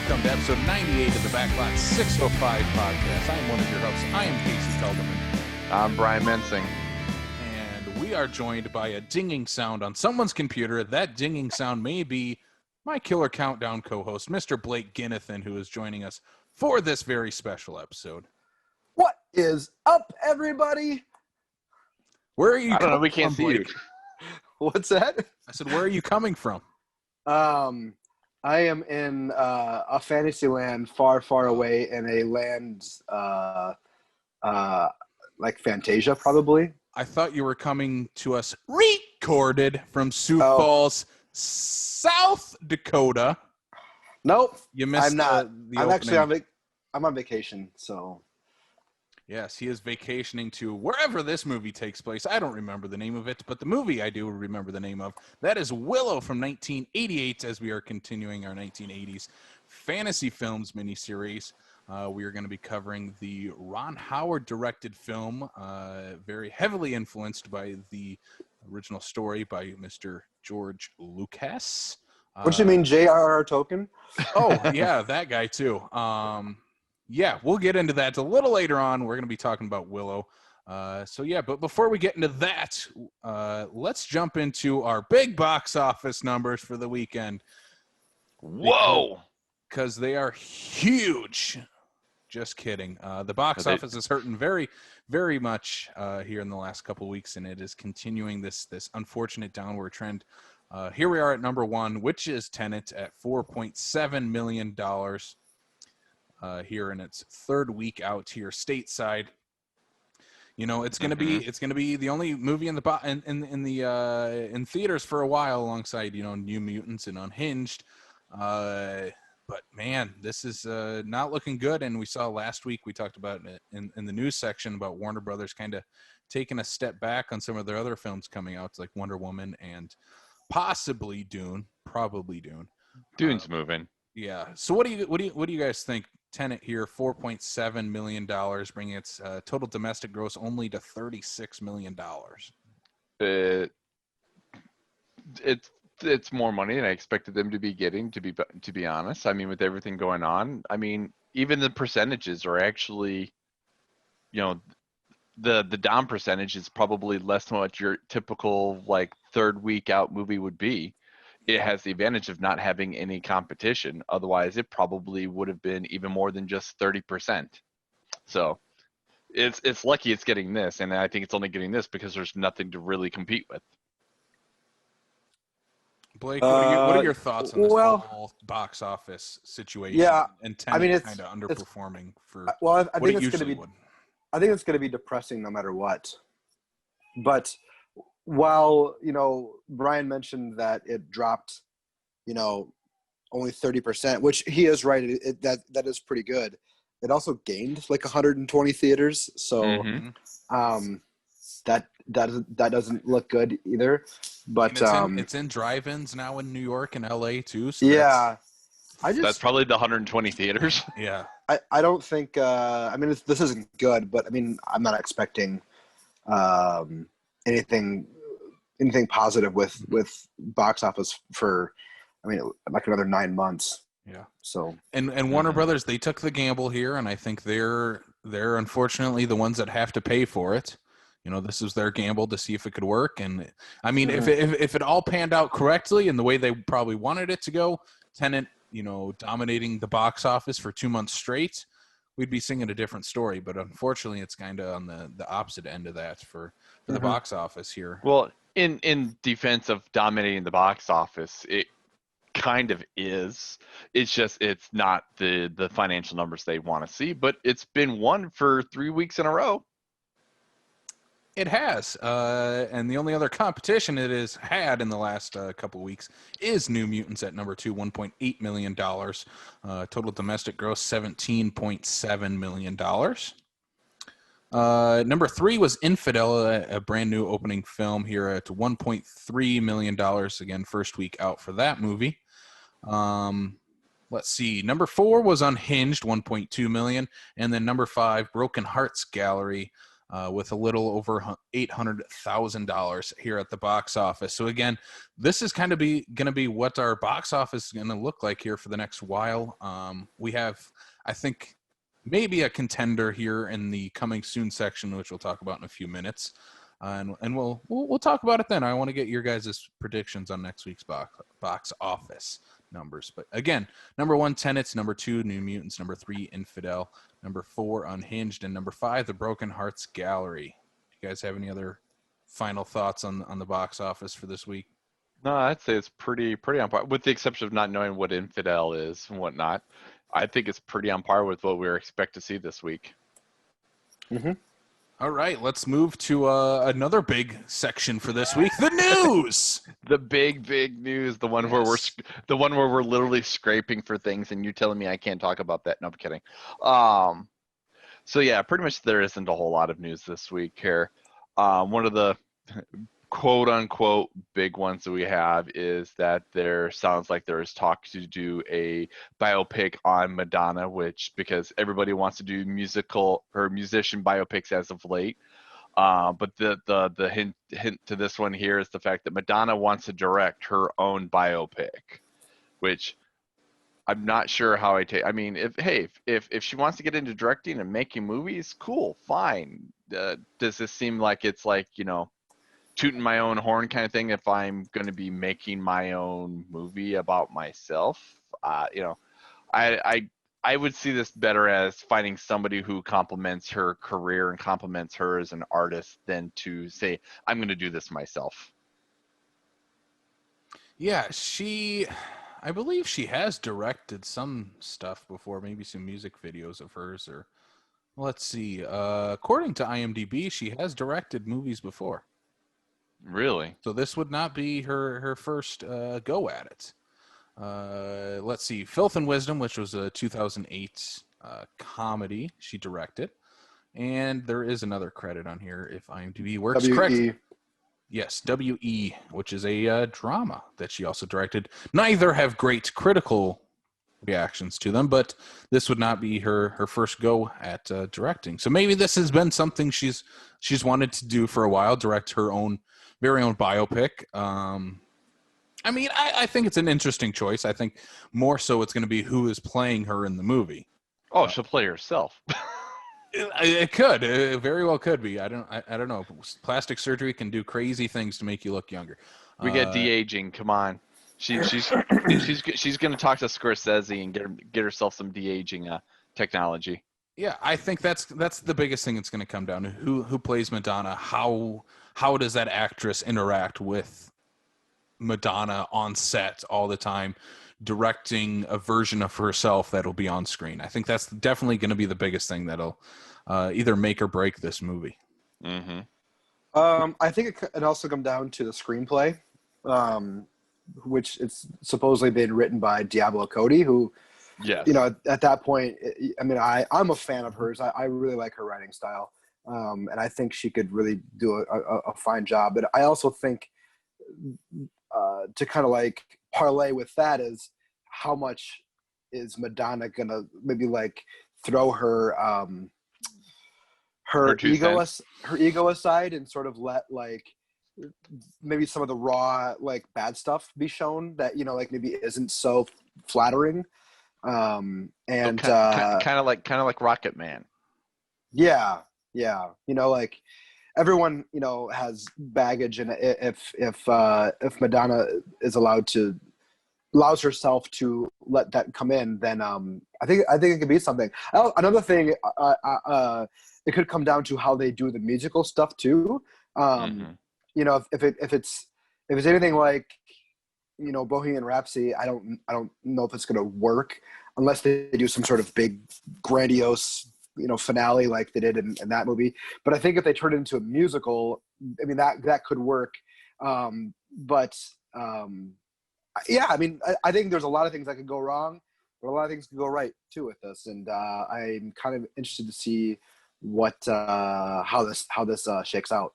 welcome to episode 98 of the Backlot 605 podcast. I am one of your hosts. I am Casey Felderman. I'm Brian Mensing. And we are joined by a dinging sound on someone's computer. That dinging sound may be my Killer Countdown co-host, Mr. Blake Ginnathan, who is joining us for this very special episode. What is up, everybody? Where are you I don't know, we coming can't from, see you. Blake? What's that? I said, where are you coming from? I am in a fantasy land far, far away in a land like Fantasia, probably. I thought you were coming to us recorded from Sioux Falls, South Dakota. Nope, You missed I'm not. the I'm opening. actually I'm on vacation, so. Yes, he is vacationing to wherever this movie takes place. I don't remember the name of it, but the movie I do remember the name of. That is Willow from 1988, as we are continuing our 1980s fantasy films miniseries. We are going to be covering the Ron Howard-directed film, very heavily influenced by the original story by Mr. George Lucas. What you mean, J.R.R. Tolkien? Oh, yeah, that guy, too. Yeah, we'll get into that a little later on. We're going to be talking about Willow. But before we get into that, let's jump into our big box office numbers for the weekend. Whoa! Because they are huge. Just kidding. The box office is hurting very, very much here in the last couple of weeks, and it is continuing this unfortunate downward trend. Here we are at number one, which is Tenet at $4.7 million. Here in its third week out here stateside. You know, it's gonna be the only movie in the in theaters for a while, alongside New Mutants and Unhinged. But man, this is not looking good. And we saw last week, we talked about it in the news section about Warner Brothers kind of taking a step back on some of their other films coming out, like Wonder Woman and possibly Dune, probably Dune. Dune's moving. Yeah. So what do you guys think? Tenet here, $4.7 million, bringing its total domestic gross only to $36 million. It's more money than I expected them to be getting. To be honest, I mean, with everything going on, I mean, even the percentages are actually, the down percentage is probably less than what your typical like third week out movie would be. It has the advantage of not having any competition. Otherwise, it probably would have been even more than just 30%. So it's lucky it's getting this, and I think it's only getting this because there's nothing to really compete with. Blake, what are your thoughts on this whole box office situation? Yeah, and Tenet it's kind of underperforming for I what think it it's usually going to be. would. I think it's going to be depressing no matter what. But while Brian mentioned that it dropped, only 30%, which he is right. That is pretty good. It also gained like 120 theaters, so that doesn't look good either. But it's in drive-ins now in New York and LA too. So yeah, that's probably the 120 theaters. Yeah, I don't think. This isn't good, but I mean, I'm not expecting anything positive with box office for, like another 9 months. Yeah. So and Warner Brothers, they took the gamble here, and I think they're unfortunately the ones that have to pay for it. This was their gamble to see if it could work, and I mean, if it all panned out correctly in the way they probably wanted it to go, Tenet, dominating the box office for 2 months straight, we'd be singing a different story. But unfortunately, it's kind of on the opposite end of that for the box office here. Well, in defense of dominating the box office, it kind of is. It's just it's not the financial numbers they want to see, but it's been one for 3 weeks in a row. It has, and the only other competition it has had in the last couple of weeks is New Mutants at number 2, $1.8 million. Total domestic gross, $17.7 million. Number 3 was Infidel, a brand new opening film here at $1.3 million. Again, first week out for that movie. Let's see. Number 4 was Unhinged, $1.2 million. And then number 5, Broken Hearts Gallery, with a little over $800,000 here at the box office. So again, this is kind of going to be what our box office is going to look like here for the next while. We have, I think, maybe a contender here in the coming soon section, which we'll talk about in a few minutes. And we'll talk about it then. I want to get your guys' predictions on next week's box office numbers. But again, number 1, Tenets. Number 2, New Mutants. Number 3, Infidel. Number 4, Unhinged. And number 5, The Broken Hearts Gallery. You guys have any other final thoughts on the box office for this week? No, I'd say it's pretty on par, with the exception of not knowing what Infidel is and whatnot. I think it's pretty on par with what we expect to see this week. Mm-hmm. All right, let's move to another big section for this week: the news. The big news, the one where we're literally scraping for things, and you're telling me I can't talk about that. No, I'm kidding. So yeah, pretty much there isn't a whole lot of news this week here. One of the quote unquote big ones that we have is that there sounds like there is talk to do a biopic on Madonna, which, because everybody wants to do musical or musician biopics as of late. But the hint to this one here is the fact that Madonna wants to direct her own biopic, which I'm not sure how I take. I mean, if she wants to get into directing and making movies, cool, fine. Does this seem like it's like, tooting my own horn kind of thing if I'm going to be making my own movie about myself? I would see this better as finding somebody who complements her career and complements her as an artist than to say, I'm going to do this myself. Yeah, I believe she has directed some stuff before, maybe some music videos of hers, or let's see. According to IMDb, she has directed movies before. Really? So this would not be her first go at it. Let's see. Filth and Wisdom, which was a 2008 comedy, she directed. And there is another credit on here, if IMDb works correctly. Yes, W.E., which is a drama that she also directed. Neither have great critical reactions to them, but this would not be her first go at directing. So maybe this has been something she's wanted to do for a while, direct her very own biopic. I mean, I think it's an interesting choice. I think more so it's going to be who is playing her in the movie. Oh, she'll play herself. It could. It very well could be. I don't know. Plastic surgery can do crazy things to make you look younger. We get de-aging. Come on. She's going to talk to Scorsese and get herself some de-aging technology. Yeah, I think that's the biggest thing that's going to come down to who plays Madonna. How does that actress interact with Madonna on set all the time, directing a version of herself that'll be on screen? I think that's definitely going to be the biggest thing that'll either make or break this movie. Mm-hmm. I think it also comes down to the screenplay, which it's supposedly been written by Diablo Cody, who, yes, at that point, I mean, I'm a fan of hers. I really like her writing style, and I think she could really do a fine job. But I also think to kind of like parlay with that is how much is Madonna gonna maybe like throw her ego aside and sort of let like maybe some of the raw like bad stuff be shown that like maybe isn't so flattering, and kind of like Rocket Man. Yeah, like everyone has baggage, and if Madonna is allows herself to let that come in, then I think it could be something. Another thing, it could come down to how they do the musical stuff too. If it's anything like Bohemian Rhapsody, I don't know if it's gonna work unless they do some sort of big grandiose finale like they did in that movie. But I think if they turn it into a musical, I mean that could work. Yeah, I mean I think there's a lot of things that could go wrong, but a lot of things could go right too with this. And I'm kind of interested to see what how this shakes out.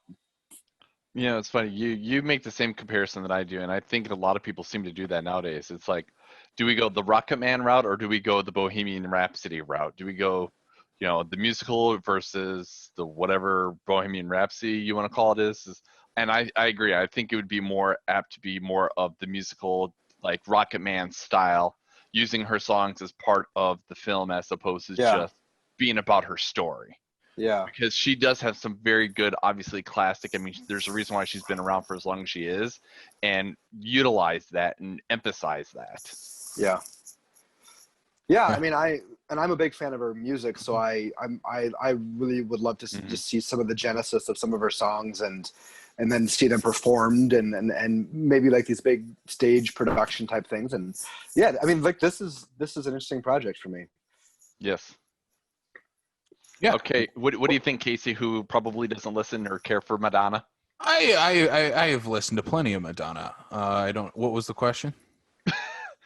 It's funny. You make the same comparison that I do, and I think a lot of people seem to do that nowadays. It's like, do we go the Rocket Man route or do we go the Bohemian Rhapsody route? Do we go, the musical versus the whatever Bohemian Rhapsody you want to call it is. And I agree. I think it would be more apt to be more of the musical, like Rocket Man style, using her songs as part of the film as opposed to just being about her story. Yeah. Because she does have some very good, obviously classic. I mean, there's a reason why she's been around for as long as she is, and utilize that and emphasize that. Yeah. Yeah, I mean, I'm a big fan of her music, so I really would love to just see some of the genesis of some of her songs and then see them performed and maybe like these big stage production type things. And yeah, I mean, like this is an interesting project for me. Yes. Yeah. Okay. What do you think, Casey, who probably doesn't listen or care for Madonna? I have listened to plenty of Madonna. What was the question?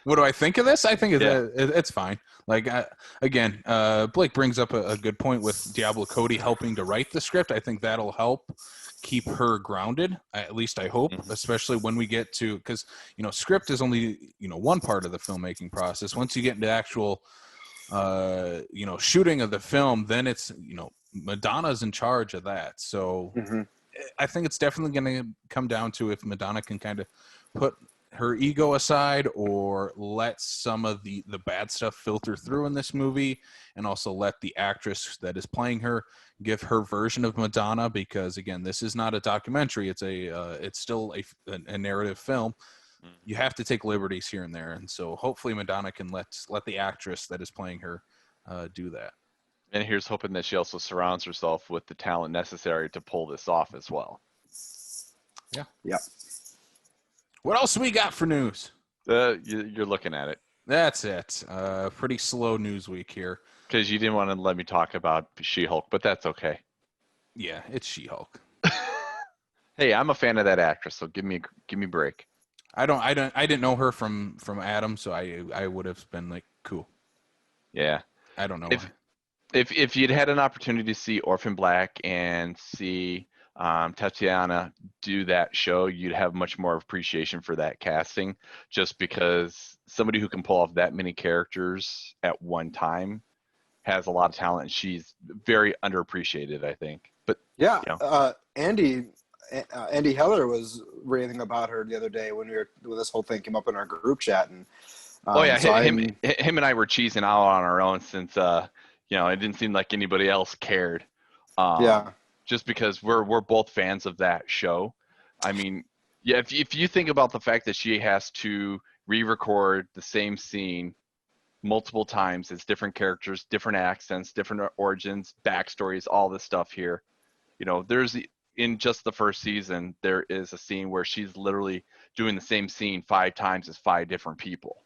What do I think of this? I think it's fine. Like, again, Blake brings up a good point with Diablo Cody helping to write the script. I think that'll help keep her grounded. At least I hope, especially when we get to, because, script is only, one part of the filmmaking process. Once you get into actual, shooting of the film, then it's, Madonna's in charge of that. So I think it's definitely going to come down to if Madonna can kind of put her ego aside or let some of the bad stuff filter through in this movie, and also let the actress that is playing her give her version of Madonna, because again, this is not a documentary. It's still a narrative film. You have to take liberties here and there. And so hopefully Madonna can let the actress that is playing her do that. And here's hoping that she also surrounds herself with the talent necessary to pull this off as well. Yeah. Yeah. What else we got for news? You're looking at it. That's it. Pretty slow news week here. Because you didn't want to let me talk about She-Hulk, but that's okay. Yeah, it's She-Hulk. Hey, I'm a fan of that actress, so give me a break. I didn't know her from Adam, so I would have been like, cool. Yeah. I don't know. If you'd had an opportunity to see Orphan Black and see Tatiana do that show, you'd have much more appreciation for that casting, just because somebody who can pull off that many characters at one time has a lot of talent, and she's very underappreciated, I think. But yeah, Andy Heller was raving about her the other day when this whole thing came up in our group chat, and him and I were cheesing out on our own since it didn't seem like anybody else cared. Just because we're both fans of that show. I mean, yeah, if you think about the fact that she has to re-record the same scene multiple times, it's different characters, different accents, different origins, backstories, all this stuff here. In just the first season, there is a scene where she's literally doing the same scene 5 times as 5 different people.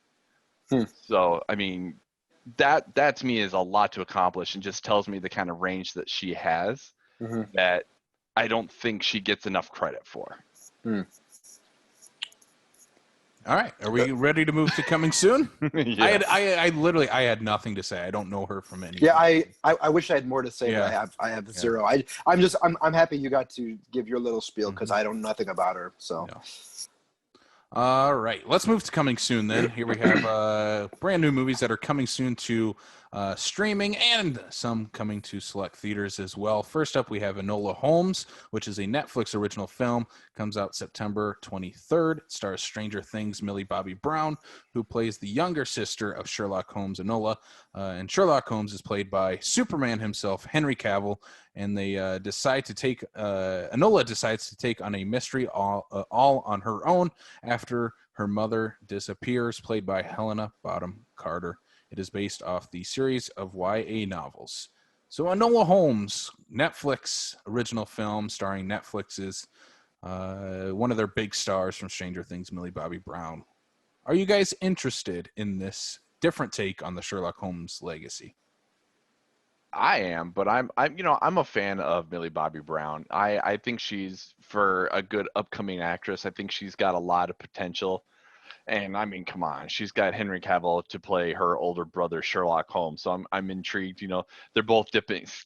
So, I mean, that to me is a lot to accomplish, and just tells me the kind of range that she has. That I don't think she gets enough credit for. All right, are we ready to move to coming soon? Yeah. I had nothing to say. I don't know her from anything. Yeah, I wish I had more to say, but I have zero. I'm happy you got to give your little spiel, because I know nothing about her. So. No. All right, let's move to coming soon then. Here we have brand new movies that are coming soon to streaming, and some coming to select theaters as well. First up, we have Enola Holmes, which is a Netflix original film. Comes out September 23rd. It stars Stranger Things Millie Bobby Brown, who plays the younger sister of Sherlock Holmes, Enola. And Sherlock Holmes is played by Superman himself, Henry Cavill. And they Enola decides to take on a mystery all on her own after her mother disappears, played by Helena Bonham Carter. It is based off the series of YA novels. So Enola Holmes, Netflix original film starring Netflix's one of their big stars from Stranger Things, Millie Bobby Brown. Are you guys interested in this different take on the Sherlock Holmes legacy? I am, but I'm a fan of Millie Bobby Brown. I think she's, for a good upcoming actress, I think she's got a lot of potential. And I mean, come on, she's got Henry Cavill to play her older brother Sherlock Holmes. So I'm intrigued. They're both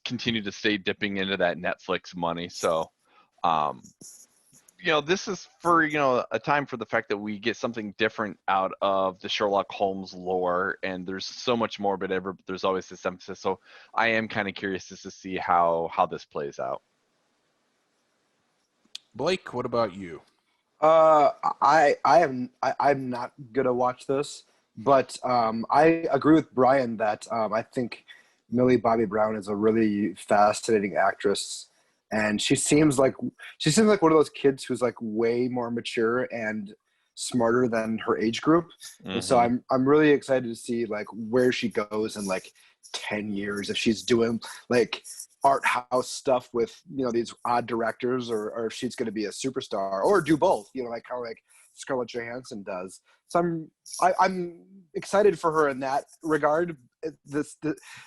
continue to stay dipping into that Netflix money. So this is for, a time for the fact that we get something different out of the Sherlock Holmes lore, and there's so much more, but there's always this emphasis. So I am kind of curious just to see how this plays out. Blake, what about you? I'm not gonna watch this, but I agree with Brian that I think Millie Bobby Brown is a really fascinating actress, and she seems like one of those kids who's like way more mature and smarter than her age group. And so I'm really excited to see like where she goes in like 10 years, if she's doing like art house stuff with these odd directors, or if she's going to be a superstar, or do both, like kind of like Scarlett Johansson does. So I'm excited for her in that regard. It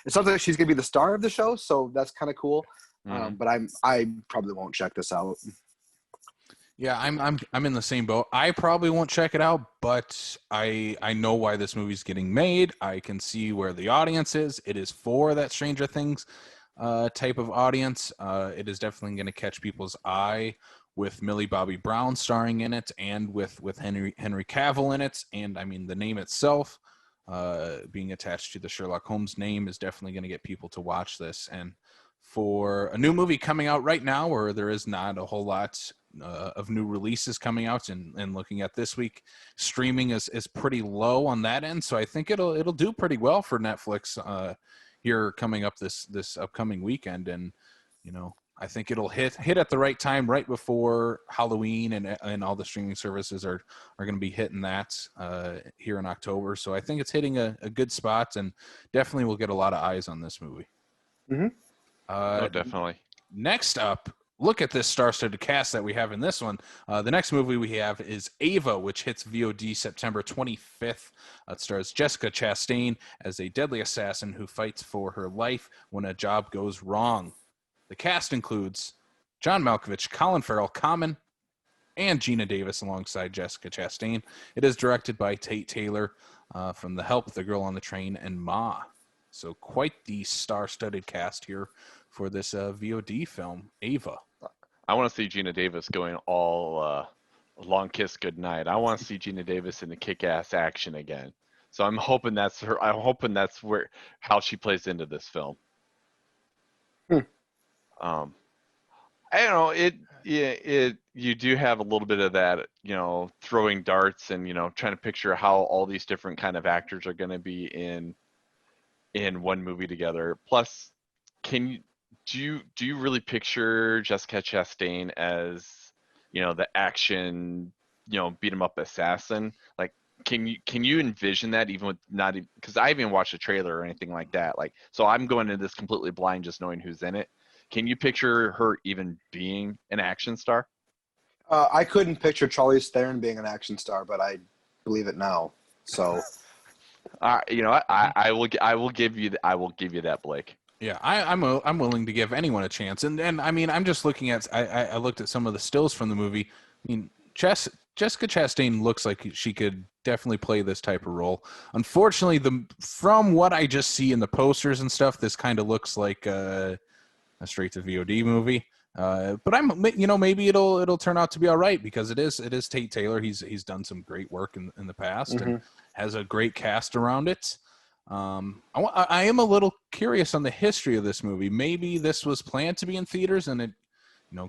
sounds like she's going to be the star of the show, so that's kind of cool. But I probably won't check this out. Yeah, I'm in the same boat. I probably won't check it out, but I know why this movie's getting made. I can see where the audience is. It is for that Stranger Things type of audience. It is definitely going to catch people's eye with Millie Bobby Brown starring in it, and with Henry Cavill in it. And I mean, the name itself being attached to the Sherlock Holmes name is definitely going to get people to watch this. And for a new movie coming out right now, where there is not a whole lot of new releases coming out, and looking at this week, streaming is pretty low on that end. So I think it'll do pretty well for Netflix here coming up this upcoming weekend. And I think it'll hit at the right time, right before Halloween, and all the streaming services are going to be hitting that here in October. So I think it's hitting a good spot, and definitely will get a lot of eyes on this movie. No, definitely. Next up, look at this star-studded cast that we have in this one. The next movie we have is Ava, which hits VOD September 25th. It stars Jessica Chastain as a deadly assassin who fights for her life when a job goes wrong. The cast includes John Malkovich, Colin Farrell, Common, and Gina Davis alongside Jessica Chastain. It is directed by Tate Taylor from The Help, The Girl on the Train, and Ma. So quite the star-studded cast here for this VOD film, Ava. I want to see Gina Davis going all long kiss goodnight. I want to see Gina Davis in the kick-ass action again. So I'm hoping that's her. I'm hoping that's how she plays into this film. I don't know. You do have a little bit of that, throwing darts and trying to picture how all these different kind of actors are going to be in one movie together. Plus, do you really picture Jessica Chastain as the action beat 'em up assassin? Like, can you envision that, even with not even, because I haven't watched a trailer or anything like that, like, so I'm going into this completely blind, just knowing who's in it. Can you picture her even being an action star? I couldn't picture Charlize Theron being an action star, but I believe it now. So I will give you that, Blake. Yeah, I'm willing to give anyone a chance, and I mean, I'm just looking at I looked at some of the stills from the movie. I mean, Jessica Chastain looks like she could definitely play this type of role. Unfortunately, from what I just see in the posters and stuff, this kind of looks like a straight to VOD movie. But maybe it'll turn out to be all right, because it is Tate Taylor. He's done some great work in the past and has a great cast around it. I am a little curious on the history of this movie. Maybe this was planned to be in theaters, and it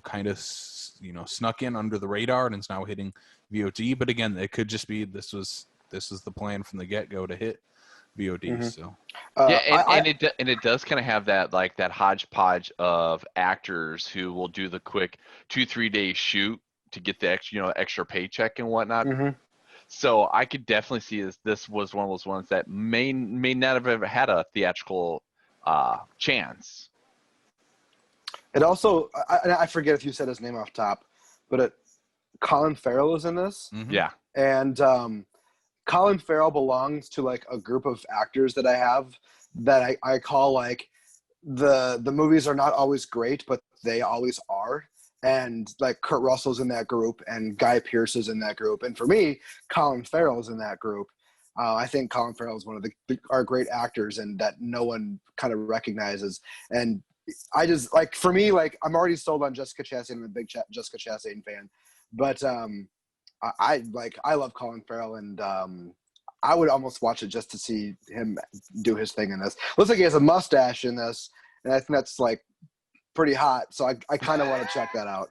kind of snuck in under the radar, and it's now hitting VOD. But again, it could just be this was the plan from the get-go to hit VOD. So it does kind of have that hodgepodge of actors who will do the quick 2-3 day shoot to get the extra paycheck and whatnot. So I could definitely see this was one of those ones that may not have ever had a theatrical chance. It also, I forget if you said his name off top, but Colin Farrell is in this. Yeah. And Colin Farrell belongs to like a group of actors that I have that I call like the movies are not always great, but they always are. And like Kurt Russell's in that group, and Guy Pearce is in that group. And for me, Colin Farrell's in that group. I think Colin Farrell is one of our great actors, and that no one kind of recognizes. And I just like, for me, like I'm already sold on Jessica Chastain. I'm a big Jessica Chastain fan, but I love Colin Farrell, and I would almost watch it just to see him do his thing in this. Looks like he has a mustache in this, and I think that's like pretty hot. So I kind of want to check that out.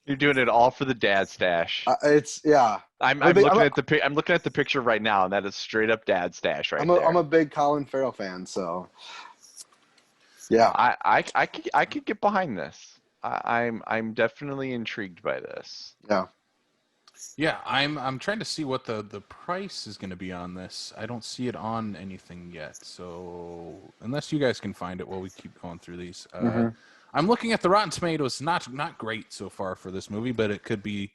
You're doing it all for the dad stash. It's yeah. I'm looking at the picture right now, and that is straight up dad stash right there. I'm a big Colin Farrell fan, so yeah. I could get behind this. I'm definitely intrigued by this. Yeah. Yeah, I'm trying to see what the price is going to be on this. I don't see it on anything yet. So unless you guys can find it while we keep going through these, I'm looking at the Rotten Tomatoes. Not great so far for this movie, but it could be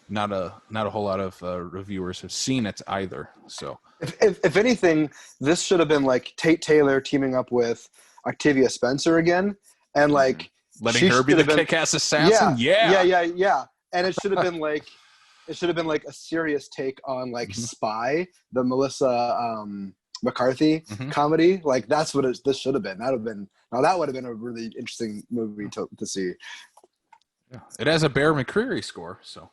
not a whole lot of reviewers have seen it either. So if anything, this should have been like Tate Taylor teaming up with Octavia Spencer again, and like letting her be the kick-ass assassin. Yeah. And it should have been like. It should have been like a serious take on like Spy, the Melissa McCarthy comedy. Like that's what this should have been. That would have been a really interesting movie to see. Yeah. It has a Bear McCreary score, so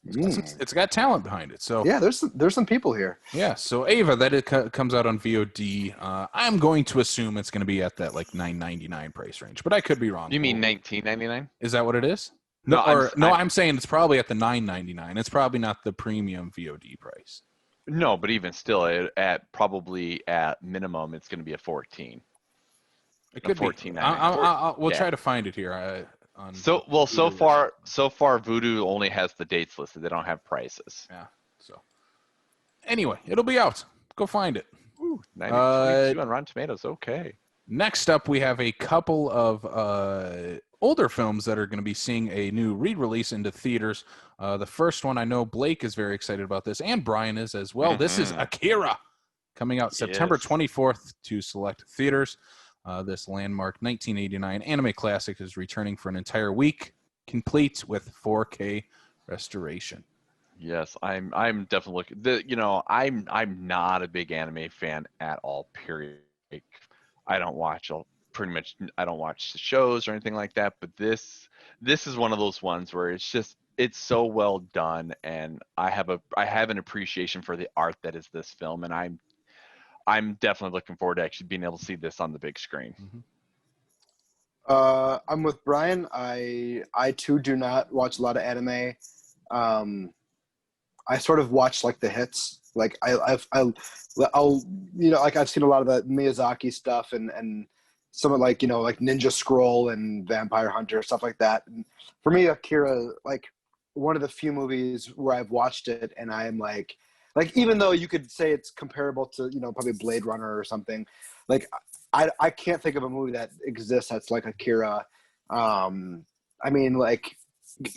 it's got talent behind it. So yeah, there's some people here. Yeah. So Ava, that it comes out on VOD. I'm going to assume it's going to be at that like $9.99 price range, but I could be wrong. You mean $19.99? Is that what it is? No, I'm saying it's probably at the $9.99. It's probably not the premium VOD price. No, but even still, probably at minimum, it's going to be a 14. It could be $14.99. We'll try to find it here. So far, Vudu only has the dates listed. They don't have prices. Yeah. So anyway, it'll be out. Go find it. Ooh, 92 on Rotten Tomatoes. Okay. Next up, we have a couple of older films that are going to be seeing a new re-release into theaters. The first one, I know Blake is very excited about this, and Brian is as well. This is Akira, coming out September 24th to select theaters. This landmark 1989 anime classic is returning for an entire week, complete with 4K restoration. Yes, I'm definitely looking. I'm not a big anime fan at all. Period. I don't watch the shows or anything like that, but this is one of those ones where it's so well done, and I have an appreciation for the art that is this film, and I'm definitely looking forward to actually being able to see this on the big screen. I'm with Brian. I too do not watch a lot of anime. I sort of watch like the hits. Like I'll like I've seen a lot of the Miyazaki stuff and some of like Ninja Scroll and Vampire Hunter, stuff like that. And for me, Akira, like one of the few movies where I've watched it and I'm like even though you could say it's comparable to probably Blade Runner or something, like I can't think of a movie that exists that's like Akira. I mean, like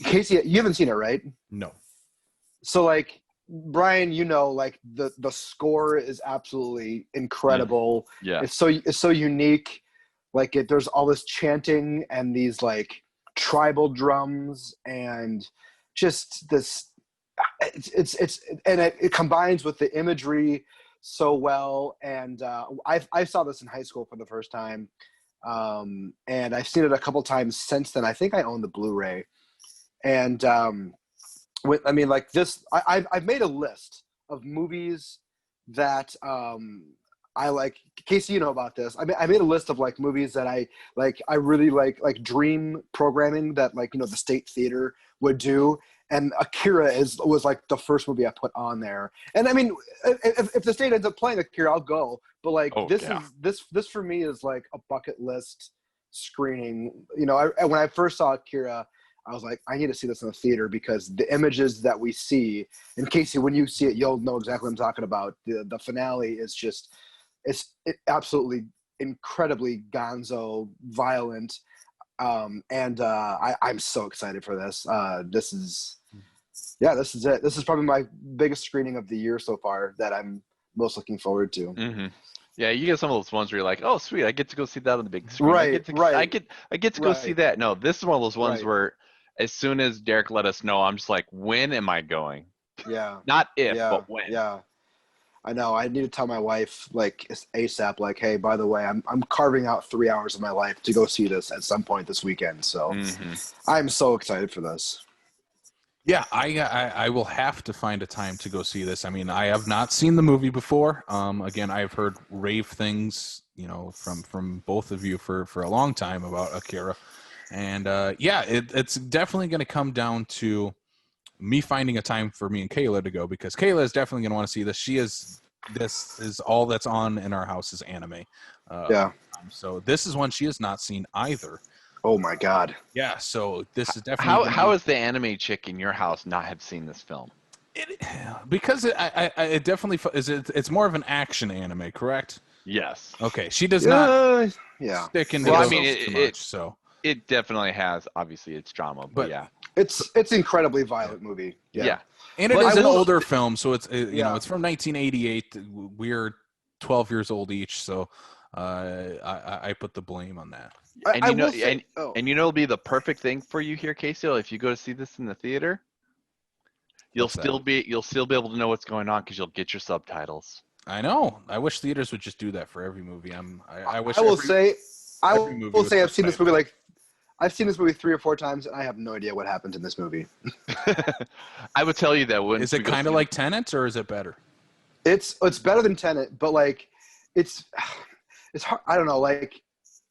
Casey, you haven't seen it, right? No. So like Brian, like the score is absolutely incredible. Yeah. It's so unique. Like there's all this chanting and these like tribal drums and just this. It combines with the imagery so well. And I saw this in high school for the first time, and I've seen it a couple times since then. I think I own the Blu-ray, and like this, I've made a list of movies that I like. Casey, you know about this. I made a list of like movies that I really like dream programming that the State Theater would do. And Akira was like the first movie I put on there. And I mean, if the State ends up playing Akira, I'll go. But like this for me is like a bucket list screening. When I first saw Akira, I was like, I need to see this in the theater because the images that we see, and Casey, when you see it, you'll know exactly what I'm talking about. The finale is just, it's absolutely incredibly gonzo, violent. I'm so excited for this. This is it. This is probably my biggest screening of the year so far that I'm most looking forward to. Mm-hmm. Yeah, you get some of those ones where you're like, oh, sweet, I get to go see that on the big screen. Right. I get to go see that. No, this is one of those ones where as soon as Derek let us know, I'm just like, when am I going? Yeah. Not if, but when. Yeah. I know. I need to tell my wife like ASAP. Like, hey, by the way, I'm carving out 3 hours of my life to go see this at some point this weekend. So I'm so excited for this. Yeah, I will have to find a time to go see this. I mean, I have not seen the movie before. Again, I've heard rave things, from both of you for a long time about Akira, and it's definitely going to come down to me finding a time for me and Kayla to go, because Kayla is definitely going to want to see this. This is all that's on in our house is anime. Yeah. So this is one she has not seen either. Oh my God. Yeah. So this is definitely How is the anime chick in your house not have seen this film? Because it definitely is. It's more of an action anime, correct? Yes. Okay. She does not stick into Well, those I mean, too much. So it definitely has. Obviously, it's drama, but yeah. It's incredibly violent movie. Yeah. And it is an older film, so it's it's from 1988. We're 12 years old each, so I put the blame on that. And it'll be the perfect thing for you here, Casey. If you go to see this in the theater, you'll still be able to know what's going on because you'll get your subtitles. I know. I wish theaters would just do that for every movie. I wish. I will say I've seen this movie I've seen this movie 3 or 4 times, and I have no idea what happens in this movie. I would tell you that. Is it kind of like Tenet, or is it better? It's better than Tenet, but like it's hard. I don't know. Like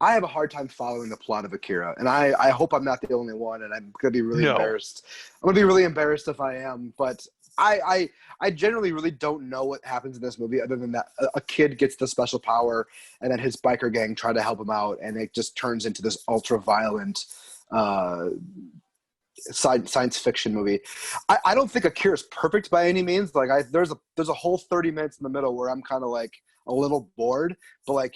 I have a hard time following the plot of Akira, and I hope I'm not the only one, and I'm gonna be really embarrassed. I'm gonna be really embarrassed if I am, but I generally really don't know what happens in this movie other than that a kid gets the special power and then his biker gang try to help him out, and it just turns into this ultra violent science fiction movie. I don't think Akira's perfect by any means. Like there's a whole 30 minutes in the middle where I'm kind of like a little bored, but like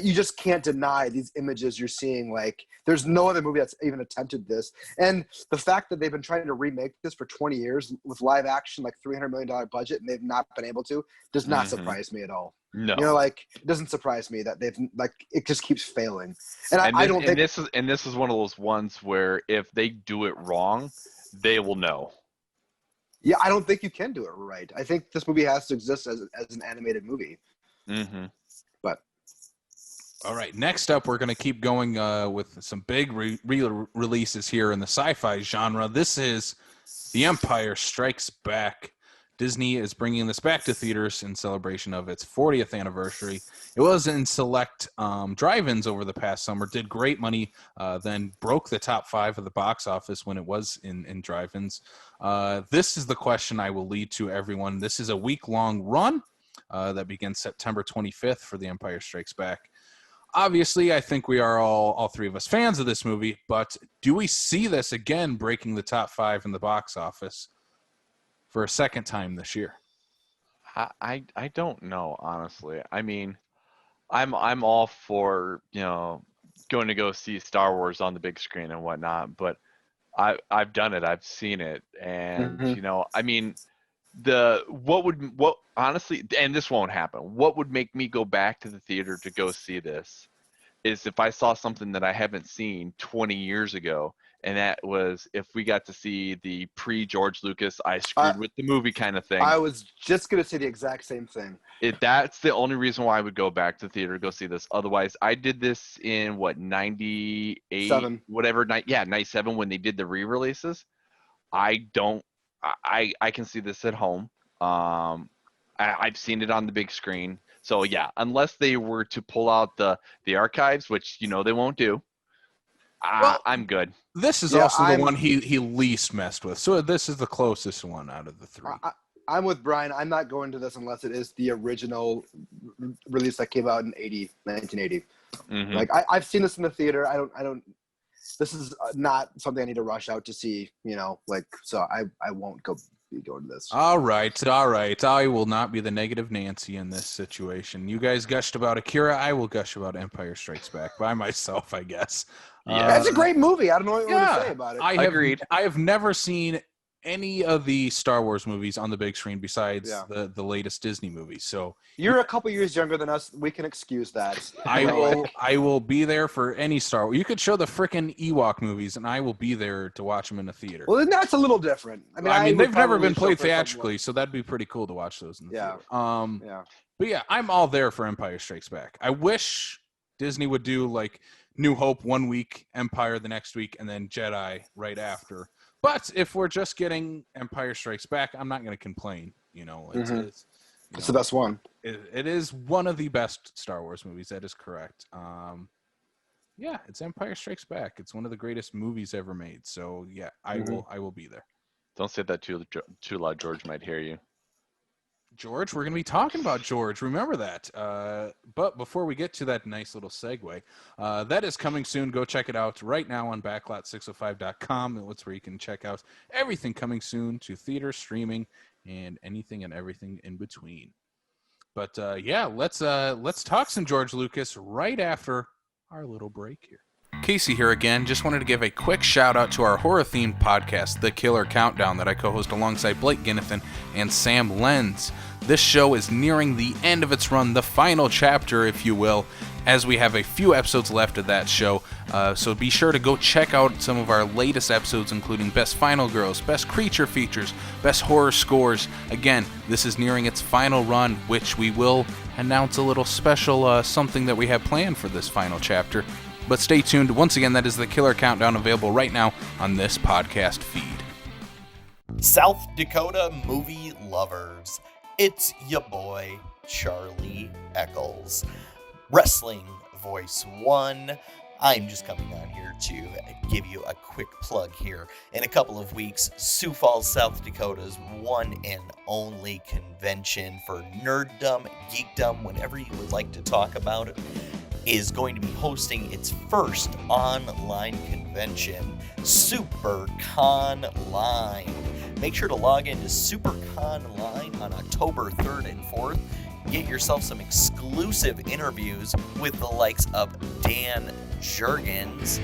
you just can't deny these images you're seeing. Like there's no other movie that's even attempted this. And the fact that they've been trying to remake this for 20 years with live action, like $300 million budget, and they've not been able to, does not surprise me at all. No. Like it doesn't surprise me that they've it just keeps failing. And I don't think this is one of those ones where if they do it wrong, they will know. Yeah, I don't think you can do it right. I think this movie has to exist as an animated movie. But all right, next up, we're going to keep going with some big releases here in the sci-fi genre. This is The Empire Strikes Back. Disney is bringing this back to theaters in celebration of its 40th anniversary. It was in select drive-ins over the past summer, did great money, then broke the top 5 of the box office when it was in drive-ins. This is the question I will lead to everyone. This is a week-long run that begins September 25th for The Empire Strikes Back. Obviously, I think we are all 3 of us fans of this movie, but do we see this again breaking the top 5 in the box office for a second time this year? I don't know, honestly. I mean, I'm all for going to go see Star Wars on the big screen and whatnot, but I've done it, I've seen it, and I mean, what honestly, and this won't happen, what would make me go back to the theater to go see this is if I saw something that I haven't seen 20 years ago, and that was if we got to see the pre-George Lucas I screwed with the movie kind of thing. I was just gonna say the exact same thing. That's the only reason why I would go back to the theater to go see this. Otherwise, I did this in 98, 7. whatever, 97 when they did the re-releases. I can see this at home. I've seen it on the big screen. So yeah, unless they were to pull out the archives, which they won't do, I'm good. This is also the one he least messed with. So this is the closest one out of the 3. I'm with Brian. I'm not going to this unless it is the original release that came out in 1980. Like I've seen this in the theater. I don't. This is not something I need to rush out to see. So I won't go to this. All right. I will not be the negative Nancy in this situation. You guys gushed about Akira. I will gush about Empire Strikes Back by myself, I guess. Yeah, it's a great movie. I don't know what to say about it. Agreed. I have never seen any of the Star Wars movies on the big screen besides Yeah. the latest Disney movies. So You're a couple years younger than us. We can excuse that. I will be there for any Star Wars. You could show the frickin' Ewok movies, and I will be there to watch them in the theater. Well, then that's a little different. I mean, they've never been played theatrically, so that'd be pretty cool to watch those in the theater. Yeah. But yeah, I'm all there for Empire Strikes Back. I wish Disney would do like New Hope 1 week, Empire the next week, and then Jedi right after. But if we're just getting Empire Strikes Back, I'm not going to complain. You know, it's the best one. It is one of the best Star Wars movies. That is correct. Yeah, it's Empire Strikes Back. It's one of the greatest movies ever made. So yeah, I will be there. Don't say that too loud. George might hear you. George, we're going to be talking about George. Remember that. But before we get to that nice little segue, that is coming soon. Go check it out right now on backlot605.com. That's where you can check out everything coming soon to theater, streaming, and anything and everything in between. But yeah, let's talk some George Lucas right after our little break here. Casey here again. Just wanted to give a quick shout out to our horror-themed podcast, The Killer Countdown, that I co-host alongside Blake Ginnethan and Sam Lenz. This show is nearing the end of its run, the final chapter, if you will, as we have a few episodes left of that show. So be sure to go check out some of our latest episodes, including Best Final Girls, Best Creature Features, Best Horror Scores. Again, this is nearing its final run, which we will announce a little special something that we have planned for this final chapter. But stay tuned. Once again, that is the Killer Countdown, available right now on this podcast feed. South Dakota movie lovers, it's your boy, Charlie Eccles. Wrestling Voice 1. I'm just coming on here to give you a quick plug here. In a couple of weeks, Sioux Falls, South Dakota's one and only convention for nerddom, geekdom, whatever you would like to talk about it, is going to be hosting its first online convention, SuperCon Line. Make sure to log into SuperCon Line on October 3rd and 4th. Get yourself some exclusive interviews with the likes of Dan Jurgens,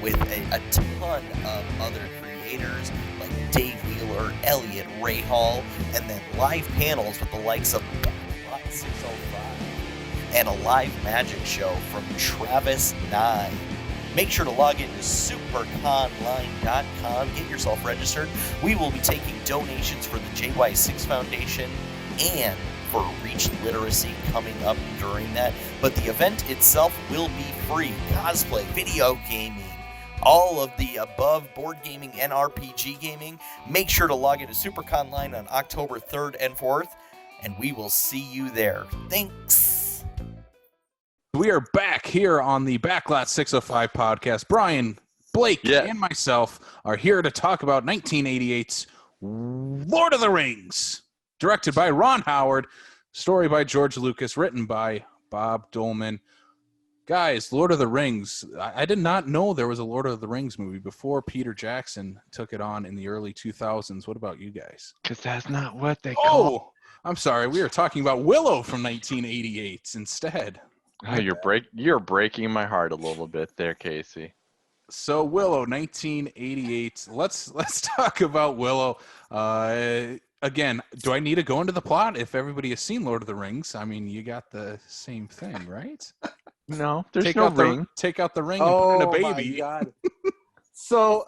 with a ton of other creators like Dave Wheeler, Elliot Rahal, and then live panels with the likes of Backlot 605 and a live magic show from Travis 9. Make sure to log into superconline.com, get yourself registered. We will be taking donations for the JY6 Foundation and for Reach Literacy coming up during that. But the event itself will be free. Cosplay, video gaming, all of the above, board gaming and RPG gaming. Make sure to log into SuperCon Line on October 3rd and 4th, and we will see you there. Thanks. We are back here on the Backlot 605 podcast. Brian, Blake, and myself are here to talk about 1988's Lord of the Rings, directed by Ron Howard, story by George Lucas, written by Bob Dolman. Guys, Lord of the Rings. I did not know there was a Lord of the Rings movie before Peter Jackson took it on in the early 2000s. What about you guys? Because that's not what they call. Oh, I'm sorry. We were talking about Willow from 1988 instead. Oh, you're breaking my heart a little bit there, Casey. So Willow, 1988. Let's talk about Willow. Again, do I need to go into the plot if everybody has seen Lord of the Rings? I mean, you got the same thing, right? No, there's no ring. Take out the ring and put in a baby. My God. So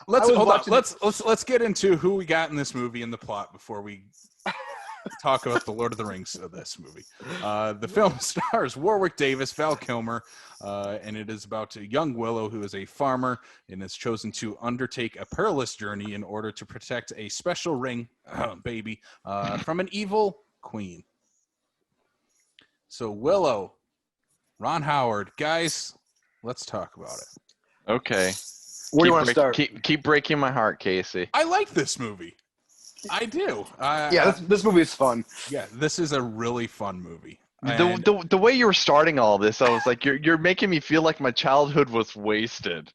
let's get into who we got in this movie and the plot before we talk about the Lord of the Rings of this movie. The film stars Warwick Davis, Val Kilmer, and it is about a young Willow who is a farmer and is chosen to undertake a perilous journey in order to protect a special ring, baby, from an evil queen. So Willow, Ron Howard, guys, let's talk about it. Okay. Where do you want to start? Keep breaking my heart, Casey. I like this movie. I do. This movie is fun. Yeah, this is a really fun movie. The way you were starting all this, I was like, you're making me feel like my childhood was wasted.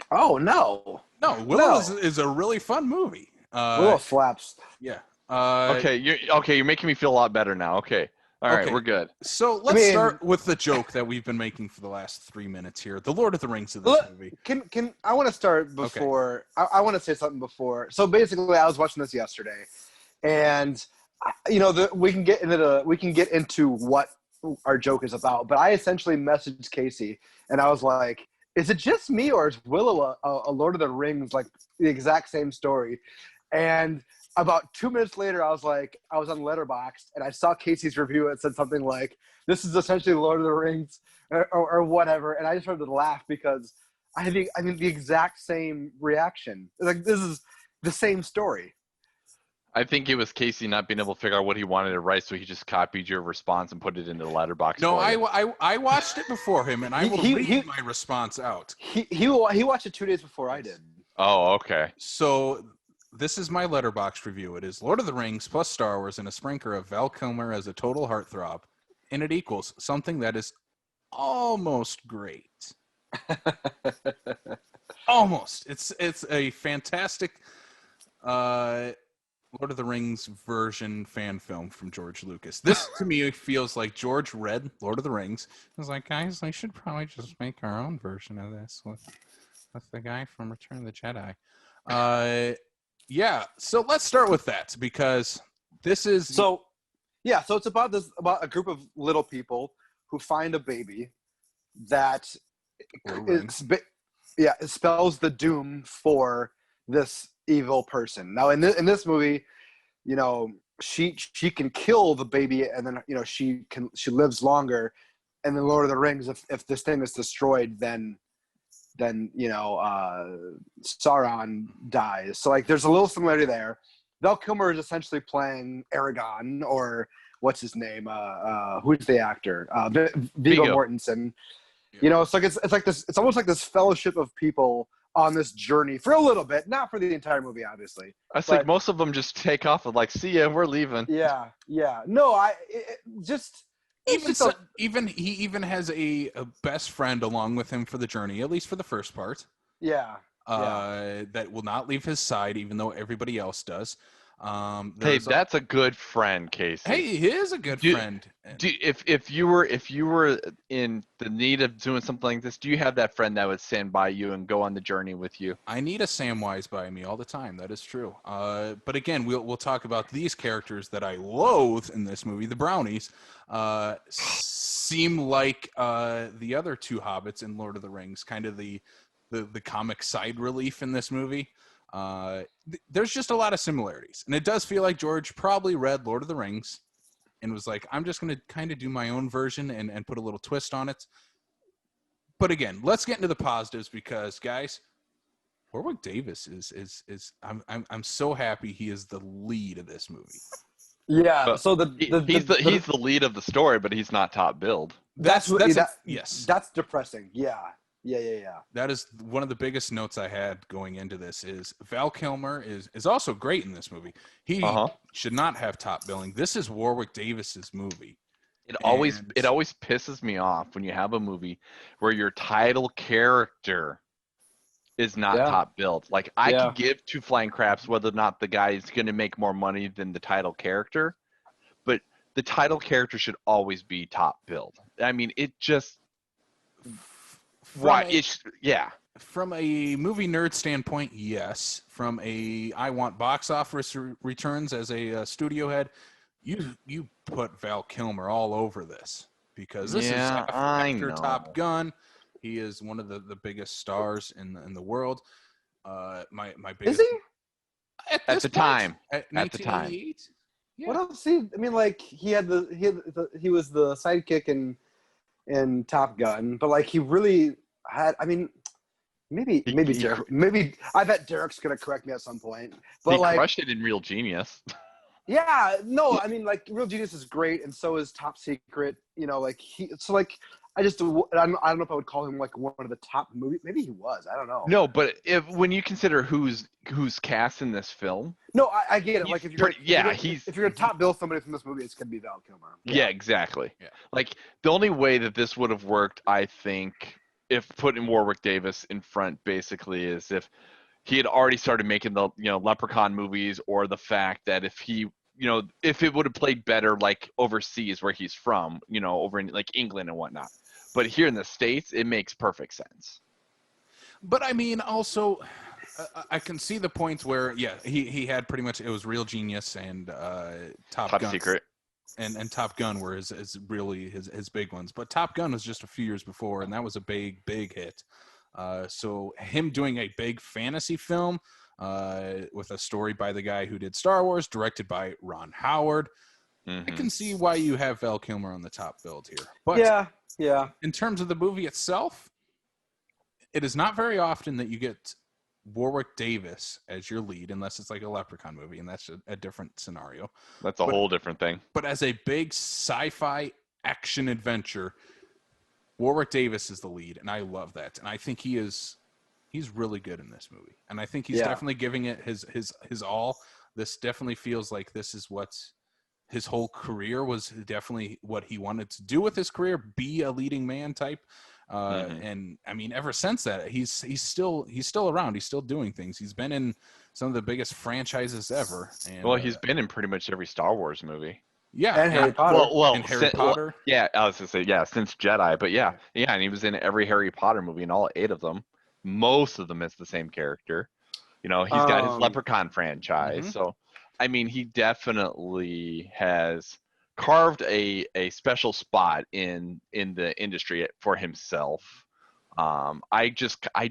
Oh no. No, Willow is a really fun movie. Willow slaps. Yeah. Okay, you're making me feel a lot better now. Okay. All right, Okay. we're good. So let's mean- start with the joke that we've been making for the last 3 minutes here. The Lord of the Rings of this movie. Can I want to start before I want to say something before. So basically, I was watching this yesterday, and we can get into what our joke is about. But I essentially messaged Casey, and I was like, "Is it just me, or is Willow a Lord of the Rings like the exact same story?" And about 2 minutes later, I was on Letterboxd, and I saw Casey's review. It said something like, "This is essentially Lord of the Rings," or whatever, and I just started to laugh because I think the exact same reaction. Like, this is the same story. I think it was Casey not being able to figure out what he wanted to write, so he just copied your response and put it into the letterbox. No, for you. I watched it before him, and I will read my response out. He watched it 2 days before I did. Oh, okay. So this is my Letterboxd review. It is Lord of the Rings plus Star Wars and a sprinkler of Val Kilmer as a total heartthrob, and it equals something that is almost great. Almost. It's a fantastic Lord of the Rings version fan film from George Lucas. This to me feels like George read Lord of the Rings. I was like, guys, I should probably just make our own version of this with the guy from Return of the Jedi. Yeah, so let's start with that because this is So it's about a group of little people who find a baby that it spells the doom for this evil person. Now in this movie, she can kill the baby, and then she lives longer. And in Lord of the Rings, if this thing is destroyed, then Sauron dies. So like there's a little similarity there. Val Kilmer is essentially playing Aragorn, or what's his name? Who's the actor? Viggo Mortensen. It's like it's like this. It's almost like this fellowship of people on this journey for a little bit, not for the entire movie, obviously. I think most of them just take off and like, see ya, we're leaving. Yeah. No, he even has a best friend along with him for the journey, at least for the first part. That will not leave his side, even though everybody else does. Hey, that's a good friend, Casey. Hey, he is a good friend. If you were in the need of doing something like this, do you have that friend that would stand by you and go on the journey with you? I need a Samwise by me all the time. That is true. But again, we'll talk about these characters that I loathe in this movie. The brownies seem like the other two hobbits in Lord of the Rings, kind of the comic side relief in this movie. There's just a lot of similarities, and it does feel like George probably read Lord of the Rings and was like, I'm just going to kind of do my own version and put a little twist on it. But again, let's get into the positives because, guys, Warwick Davis is I'm so happy he is the lead of this movie. Yeah, but so he's the lead of the story, but he's not top billed. Yes, that's depressing. Yeah. That is one of the biggest notes I had going into this. Is Val Kilmer is also great in this movie. He should not have top billing. This is Warwick Davis's movie. It always pisses me off when you have a movie where your title character is not top billed. Like I could give two flying craps whether or not the guy is going to make more money than the title character, but the title character should always be top billed. I mean, it just. From a movie nerd standpoint, yes. From a I want box office returns as a studio head, you put Val Kilmer all over this because this is after Top Gun. He is one of the biggest stars in the world. My biggest. Is he? At the time. At 1988. Yeah. What else? I mean, like he was the sidekick in Top Gun, but like he really had. I mean, maybe I bet Derek's gonna correct me at some point. But he crushed it in Real Genius. Yeah, no, I mean, like Real Genius is great, and so is Top Secret. I don't know if I would call him like one of the top movies. Maybe he was. I don't know. No, but when you consider who's cast in this film. No, I get it. Like if you're gonna top bill somebody from this movie, it's gonna be Val Kilmer. Yeah, exactly. Yeah. Like the only way that this would have worked, I think, if putting Warwick Davis in front, basically, is if he had already started making the Leprechaun movies, or the fact that if he if it would have played better like overseas where he's from, over in like England and whatnot. But here in the States, it makes perfect sense. But I mean, also, I can see the points where, he had pretty much, it was Real Genius and Top Gun. Secret. And Top Gun were really his big ones. But Top Gun was just a few years before, and that was a big hit. So him doing a big fantasy film with a story by the guy who did Star Wars, directed by Ron Howard, I can see why you have Val Kilmer on the top build here. But yeah. In terms of the movie itself, it is not very often that you get Warwick Davis as your lead, unless it's like a Leprechaun movie, and that's a different scenario. That's a whole different thing. But as a big sci-fi action adventure, Warwick Davis is the lead, and I love that. And I think he's really good in this movie. And I think he's definitely giving it his all. This definitely feels like this is what his whole career was, definitely what he wanted to do with his career, be a leading man type. And I mean, ever since that, he's still around. He's still doing things. He's been in some of the biggest franchises ever. And, well, he's been in pretty much every Star Wars movie. Yeah, and Harry Potter. And Harry Potter. I was gonna say since Jedi, but and he was in every Harry Potter movie, and all 8 of them. Most of them is the same character. He's got his Leprechaun franchise. So, I mean, he definitely has carved a special spot in the industry for himself. I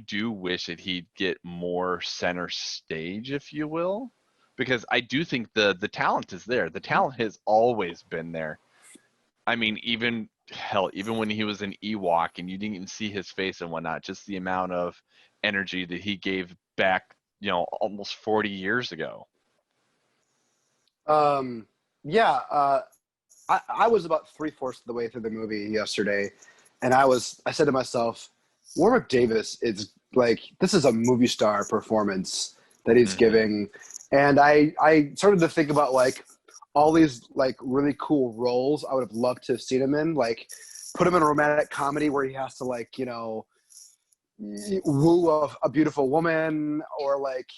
do wish that he'd get more center stage, if you will, because I do think the talent is there. The talent has always been there. I mean, even when he was an Ewok and you didn't even see his face and whatnot, just the amount of energy that he gave back, almost 40 years ago. I was about 3/4 of the way through the movie yesterday, and I said to myself, Warwick Davis is like, this is a movie star performance that he's giving. And I started to think about like all these like really cool roles I would have loved to have seen him in, like put him in a romantic comedy where he has to like, woo a beautiful woman, or like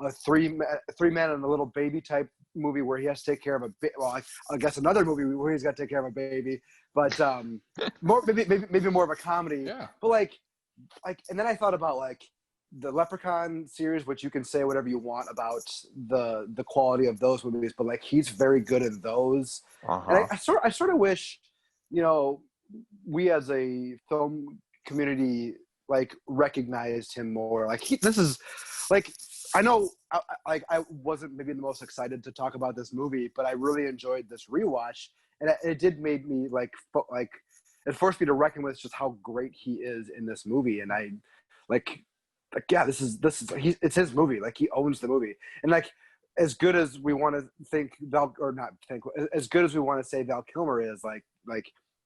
a three man and a little baby type movie where he has to take care of I guess another movie where he's got to take care of a baby, but maybe more of a comedy. Yeah. But like, and then I thought about like the Leprechaun series, which you can say whatever you want about the quality of those movies, but like he's very good in those. And I sort of wish, we as a film community like recognized him more. Like this is like, I know I wasn't maybe the most excited to talk about this movie, but I really enjoyed this rewatch, and it did make me like it forced me to reckon with just how great he is in this movie. And I it's his movie. Like he owns the movie, and like as good as we want to think as good as we want to say Val Kilmer is, like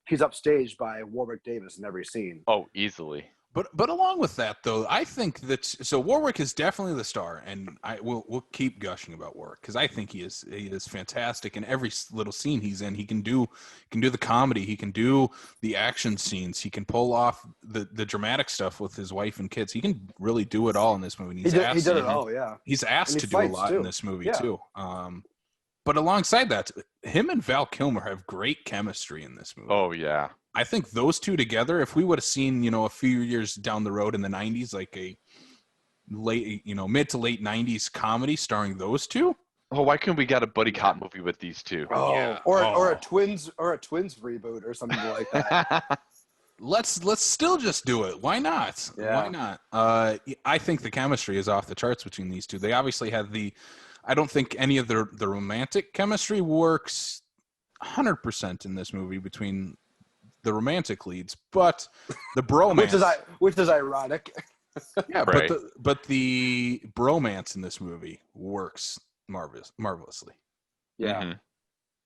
he's upstaged by Warwick Davis in every scene. Oh, easily. But along with that, though, I think that Warwick is definitely the star, and we'll keep gushing about Warwick because I think he is fantastic in every little scene he's in. He can do the comedy, he can do the action scenes, he can pull off the dramatic stuff with his wife and kids. He can really do it all in this movie. He did it all, yeah. He's asked to do a lot in this movie too. But alongside that, him and Val Kilmer have great chemistry in this movie. Oh yeah. I think those two together, if we would have seen, a few years down the road in the 90s, like a late, mid to late 90s comedy starring those two. Oh, why couldn't we get a buddy cop movie with these two? Oh, yeah. Or a twins reboot or something like that. Let's still just do it. Why not? Yeah. Why not? I think the chemistry is off the charts between these two. They obviously had I don't think any of the romantic chemistry works 100% in this movie between the romantic leads, but the bromance, which is ironic. Yeah, right. but the bromance in this movie works marvelously. Yeah,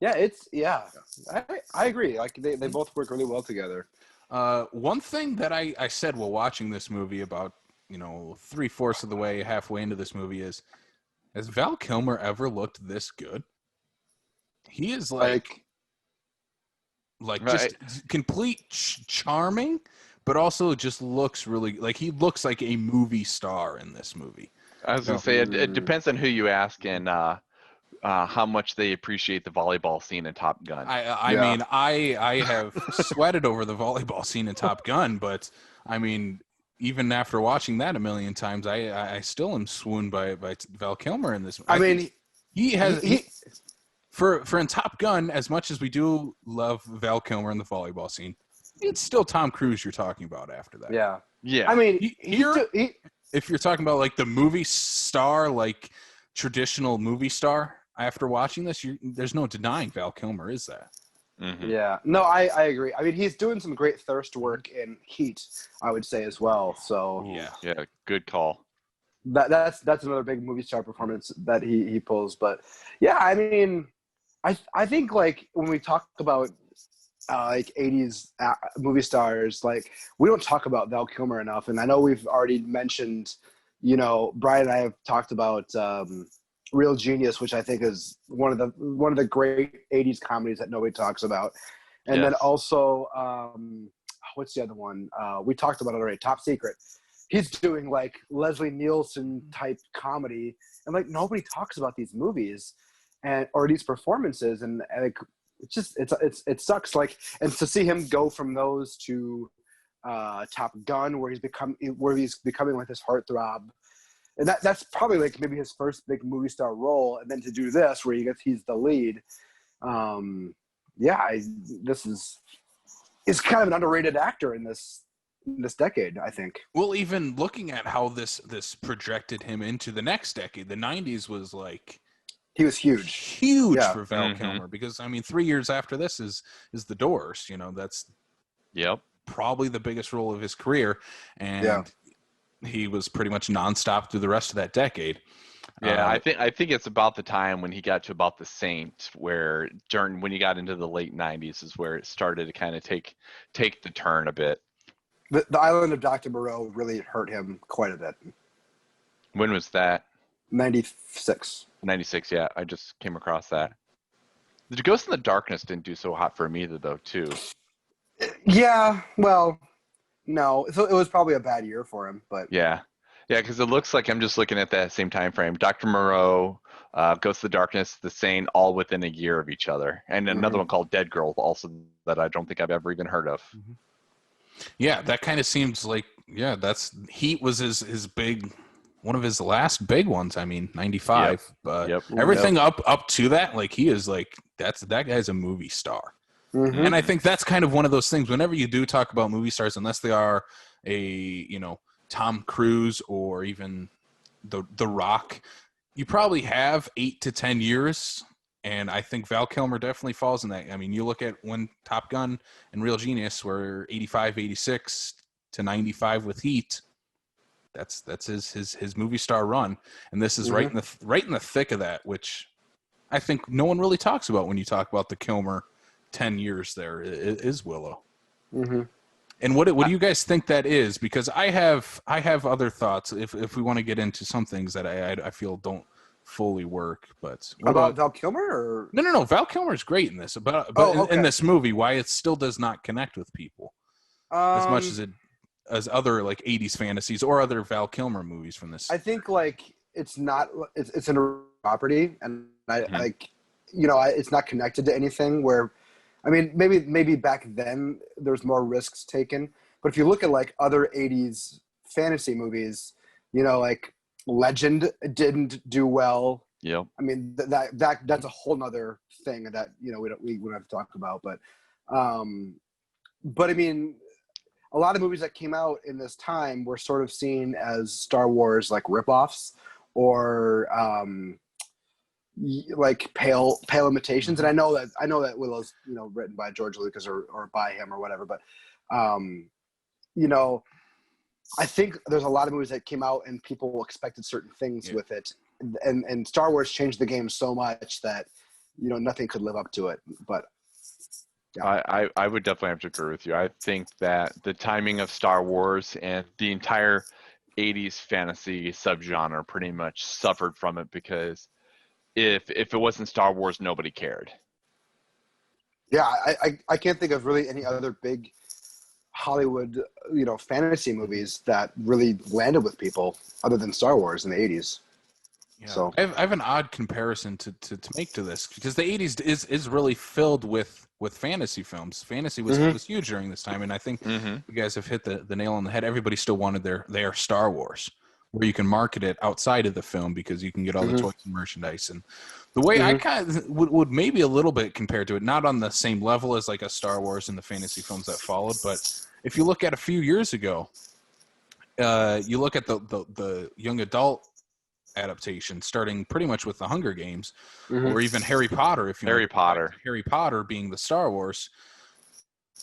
I agree. Like they both work really well together. One thing that I said while watching this movie about 3/4 of the way, halfway into this movie is, has Val Kilmer ever looked this good? He is like just complete charming, but also just looks really like he looks like a movie star in this movie. I was gonna say it depends on who you ask, and how much they appreciate the volleyball scene in Top Gun. I mean, I have sweated over the volleyball scene in Top Gun, but I mean, even after watching that a million times, I still am swooned by Val Kilmer in this. I mean, for in Top Gun, as much as we do love Val Kilmer in the volleyball scene, it's still Tom Cruise you're talking about after that. Yeah. Yeah. I mean, if you're talking about like the movie star, like traditional movie star, after watching this, there's no denying Val Kilmer is that. Mm-hmm. Yeah. No, I agree. I mean, he's doing some great thirst work in Heat, I would say as well. So yeah, good call. That's another big movie star performance that he pulls. But yeah, I mean, I think like when we talk about like 80s movie stars, like we don't talk about Val Kilmer enough. And I know we've already mentioned, Brian and I have talked about Real Genius, which I think is one of the great 80s comedies that nobody talks about. And then also, what's the other one? We talked about it already, Top Secret. He's doing like Leslie Nielsen type comedy, and like nobody talks about these movies or these performances, and like it sucks. Like, and to see him go from those to Top Gun, where he's becoming like this heartthrob, and that's probably like maybe his first big movie star role, and then to do this where he's the lead. This is kind of an underrated actor in this decade, I think. Well, even looking at how this projected him into the next decade, the 90s was like he was huge for Val Kilmer, because I mean 3 years after this is The Doors. That's probably the biggest role of his career, and he was pretty much nonstop through the rest of that decade. Yeah, I think it's about the time when he got to about The Saint, where when he got into the late 90s is where it started to kind of take the turn a bit. The Island of Dr. Moreau really hurt him quite a bit. When was that? 96. 96, yeah. I just came across that. The Ghost in the Darkness didn't do so hot for him either, though, too. Yeah, well, no. So it was probably a bad year for him, but... Yeah, because it looks like I'm just looking at that same time frame. Dr. Moreau, Ghost of the Darkness, The Saint, all within a year of each other. And another one called Dead Girl, also that I don't think I've ever even heard of. Mm-hmm. Yeah, that kind of seems like, that's Heat was his big, one of his last big ones. I mean, 95, but everything up to that, like he is like, that guy's a movie star. Mm-hmm. And I think that's kind of one of those things, whenever you do talk about movie stars, unless they are Tom Cruise or even the Rock, you probably have 8 to 10 years. And I think Val Kilmer definitely falls in that. I mean, you look at when Top Gun and Real Genius were 85, 86 to 95 with Heat. That's his movie star run, and this is right in the thick of that, which I think no one really talks about when you talk about the Kilmer 10 years. There is Willow. Mm-hmm. And what do you guys think that is? Because I have other thoughts. If we want to get into some things that I feel don't fully work, but about Val Kilmer or no, Val Kilmer is great in this, but in this movie, why it still does not connect with people as much as other like 80s fantasies or other Val Kilmer movies from this. I think like it's a property, and it's not connected to anything. Where, I mean, maybe back then there's more risks taken, but if you look at like other 80s fantasy movies, like Legend didn't do well. Yeah. I mean that's a whole nother thing that we don't have to talk about. But I mean, a lot of movies that came out in this time were sort of seen as Star Wars like ripoffs or like pale imitations. And I know that Willow's written by George Lucas or by him or whatever. But I think there's a lot of movies that came out and people expected certain things with it, and Star Wars changed the game so much that nothing could live up to it. But yeah. I would definitely have to agree with you. I think that the timing of Star Wars and the entire 80s fantasy subgenre pretty much suffered from it, because if it wasn't Star Wars, nobody cared. Yeah, I can't think of really any other big Hollywood, fantasy movies that really landed with people other than Star Wars in the 80s. Yeah. So I have an odd comparison to make to this, because the 80s is really filled with fantasy films. Fantasy was huge during this time, and I think you guys have hit the nail on the head. Everybody still wanted their Star Wars, where you can market it outside of the film because you can get all the toys and merchandise. And the way I kind of would maybe a little bit compare to it, not on the same level as like a Star Wars and the fantasy films that followed, but if you look at a few years ago, you look at the young adult adaptation, starting pretty much with the Hunger Games, or even Harry Potter. If you Harry Potter, Harry Potter being the Star Wars,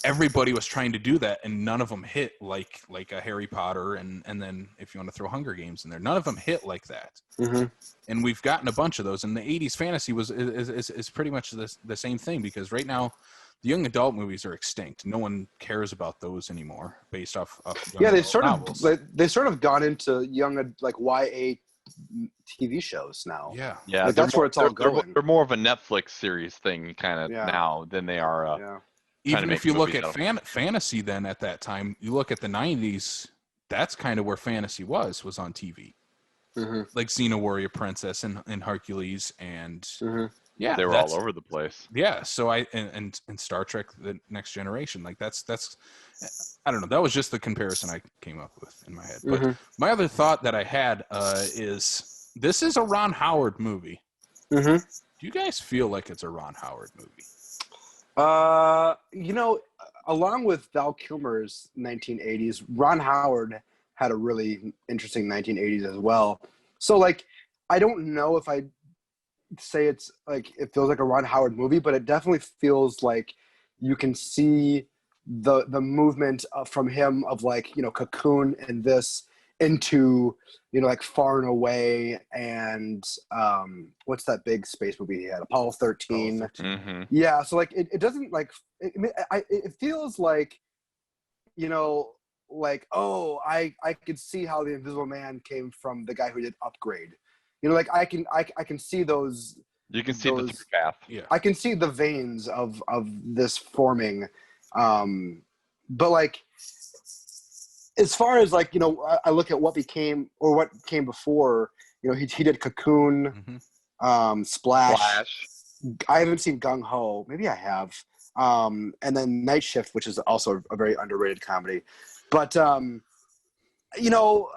everybody was trying to do that, and none of them hit like a Harry Potter, and then if you want to throw Hunger Games in there, none of them hit like that. And we've gotten a bunch of those, and the 80s fantasy is pretty much the same thing, because right now the young adult movies are extinct. No one cares about those anymore, based off they sort of gone into young, like, YA TV shows now. Yeah. Like, that's where it's all going. They're more of a Netflix series thing kind of now than they are. Even if you look at fantasy, then at that time, you look at the 90s, that's kind of where fantasy was on TV. Like Xena Warrior Princess and Hercules and yeah, they were all over the place. Yeah, so and Star Trek: The Next Generation, like that's I don't know. That was just the comparison I came up with in my head. But my other thought that I had is this is a Ron Howard movie. Do you guys feel like it's a Ron Howard movie? You know, along with Val Kilmer's 1980s, Ron Howard had a really interesting 1980s as well. So, like, I don't know if I say it's like it feels like a Ron Howard movie, but it definitely feels like you can see the movement from him of, like, you know, Cocoon and this into, you know, like Far and Away and what's that big space movie he had, Apollo 13. Yeah, so like it doesn't like it feels like, you know, like, oh, I could see how the Invisible Man came from the guy who did Upgrade. You know, like I can see those. You can see the through path. Yeah, I can see the veins of this forming, but like as far as, like, you know, I look at what became or what came before. You know, he did Cocoon, Splash. I haven't seen Gung Ho. Maybe I have. And then Night Shift, which is also a very underrated comedy. But you know,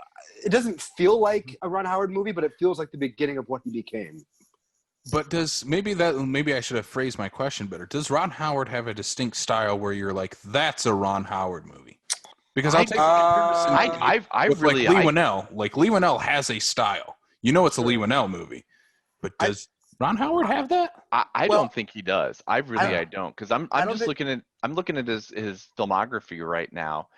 it doesn't feel like a Ron Howard movie, but it feels like the beginning of what he became. But maybe I should have phrased my question better. Does Ron Howard have a distinct style where you're like, that's a Ron Howard movie? Because I'll take the comparison with Lee Winnell. Like, Lee Winnell has a style. You know it's a Lee Winnell movie. But does Ron Howard have that? I don't think he does. I don't. Because I'm looking at his filmography right now,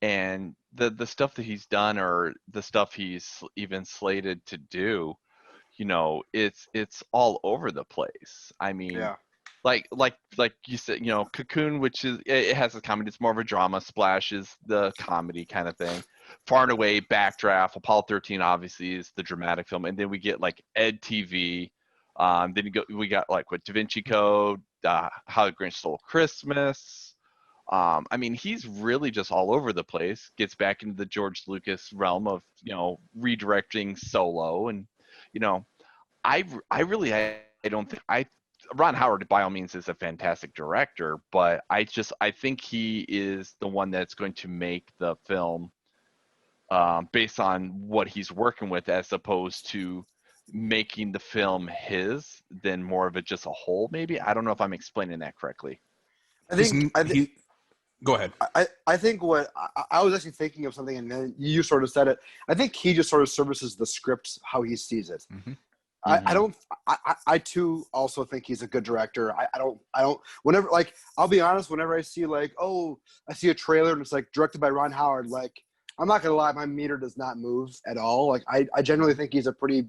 and the stuff that he's done or the stuff he's even slated to do, you know, it's all over the place. I mean, like you said, you know, Cocoon, which is, it has a comedy, it's more of a drama. Splash is the comedy kind of thing. Far and Away, Backdraft, Apollo 13 obviously is the dramatic film, and then we get like Ed TV. Then we got like what, Da Vinci Code, How the Grinch Stole Christmas. I mean, he's really just all over the place. Gets back into the George Lucas realm of, you know, redirecting Solo, and, you know, I don't think Ron Howard by all means is a fantastic director, but I think he is the one that's going to make the film based on what he's working with, as opposed to making the film his, then more of it just a whole. Maybe, I don't know if I'm explaining that correctly. Go ahead. I think what I was actually thinking of something, and then you sort of said it. I think he just sort of services the script how he sees it. I too also think he's a good director. I don't whenever, like, I'll be honest, whenever I see like, oh, I see a trailer and it's like directed by Ron Howard, like, I'm not gonna lie, my meter does not move at all. Like, I generally think he's a pretty,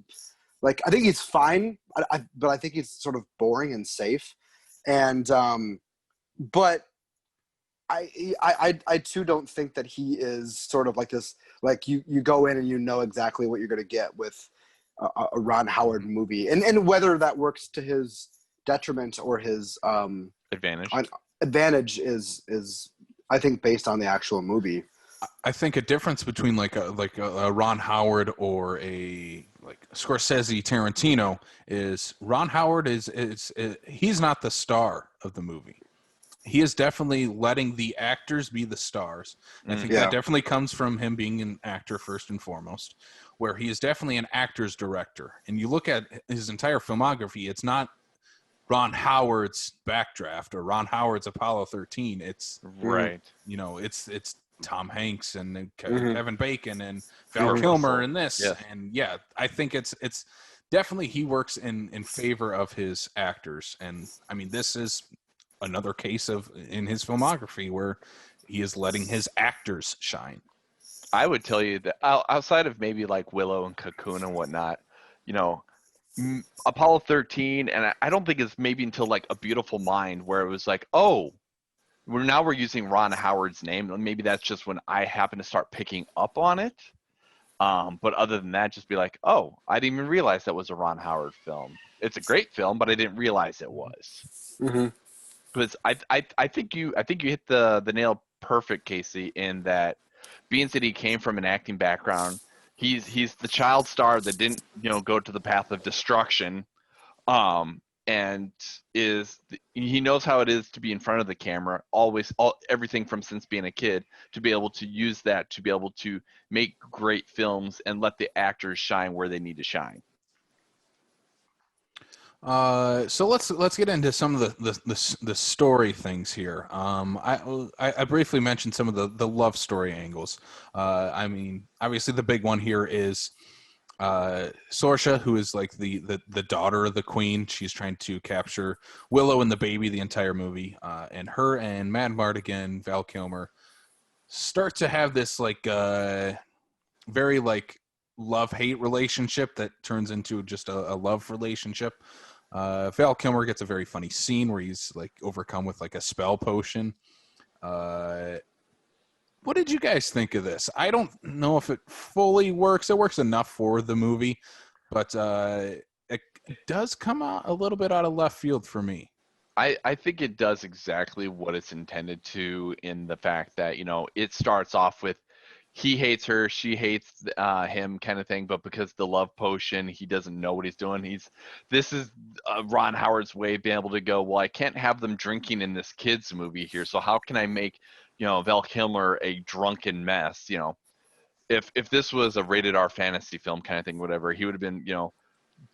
like, I think he's fine, but I think he's sort of boring and safe. And but I too don't think that he is sort of like this, like you go in and you know exactly what you're gonna get with a Ron Howard movie, and whether that works to his detriment or his advantage is I think based on the actual movie. I think a difference between like a Ron Howard or a like Scorsese, Tarantino, is Ron Howard is he's not the star of the movie. He is definitely letting the actors be the stars. I think that definitely comes from him being an actor first and foremost, where he is definitely an actor's director. And you look at his entire filmography, it's not Ron Howard's Backdraft or Ron Howard's Apollo 13. It's it's Tom Hanks and Kevin Bacon and Val Kilmer and this. Yeah. And I think it's definitely he works in favor of his actors. And I mean, this is another case of in his filmography where he is letting his actors shine. I would tell you that outside of maybe like Willow and Cocoon and whatnot, Apollo 13, and I don't think it's maybe until like A Beautiful Mind where it was like, oh, we're using Ron Howard's name. Maybe that's just when I happen to start picking up on it. But other than that, just be like, oh, I didn't even realize that was a Ron Howard film. It's a great film, but I didn't realize it was. Because I think you hit the nail perfect, Casey, in that being that he came from an acting background, he's the child star that didn't go to the path of destruction, and he knows how it is to be in front of the camera, everything from since being a kid, to be able to use that to be able to make great films and let the actors shine where they need to shine. So let's get into some of the story things here. I briefly mentioned some of the love story angles. I mean, obviously the big one here is Saoirse, who is like the daughter of the queen. She's trying to capture Willow and the baby the entire movie. And her and Mad Mardigan, Val Kilmer, start to have this like very like love-hate relationship that turns into just a love relationship. Val Kilmer gets a very funny scene where he's like overcome with like a spell potion. What did you guys think of this? I don't know if it fully works. It works enough for the movie, but it does come out a little bit out of left field for me. I think it does exactly what it's intended to, in the fact that, it starts off with he hates her, she hates him kind of thing, but because the love potion, he doesn't know what he's doing. This is Ron Howard's way of being able to go, well, I can't have them drinking in this kid's movie here, so how can I make, Val Kilmer a drunken mess? If this was a rated R fantasy film kind of thing, whatever, he would have been,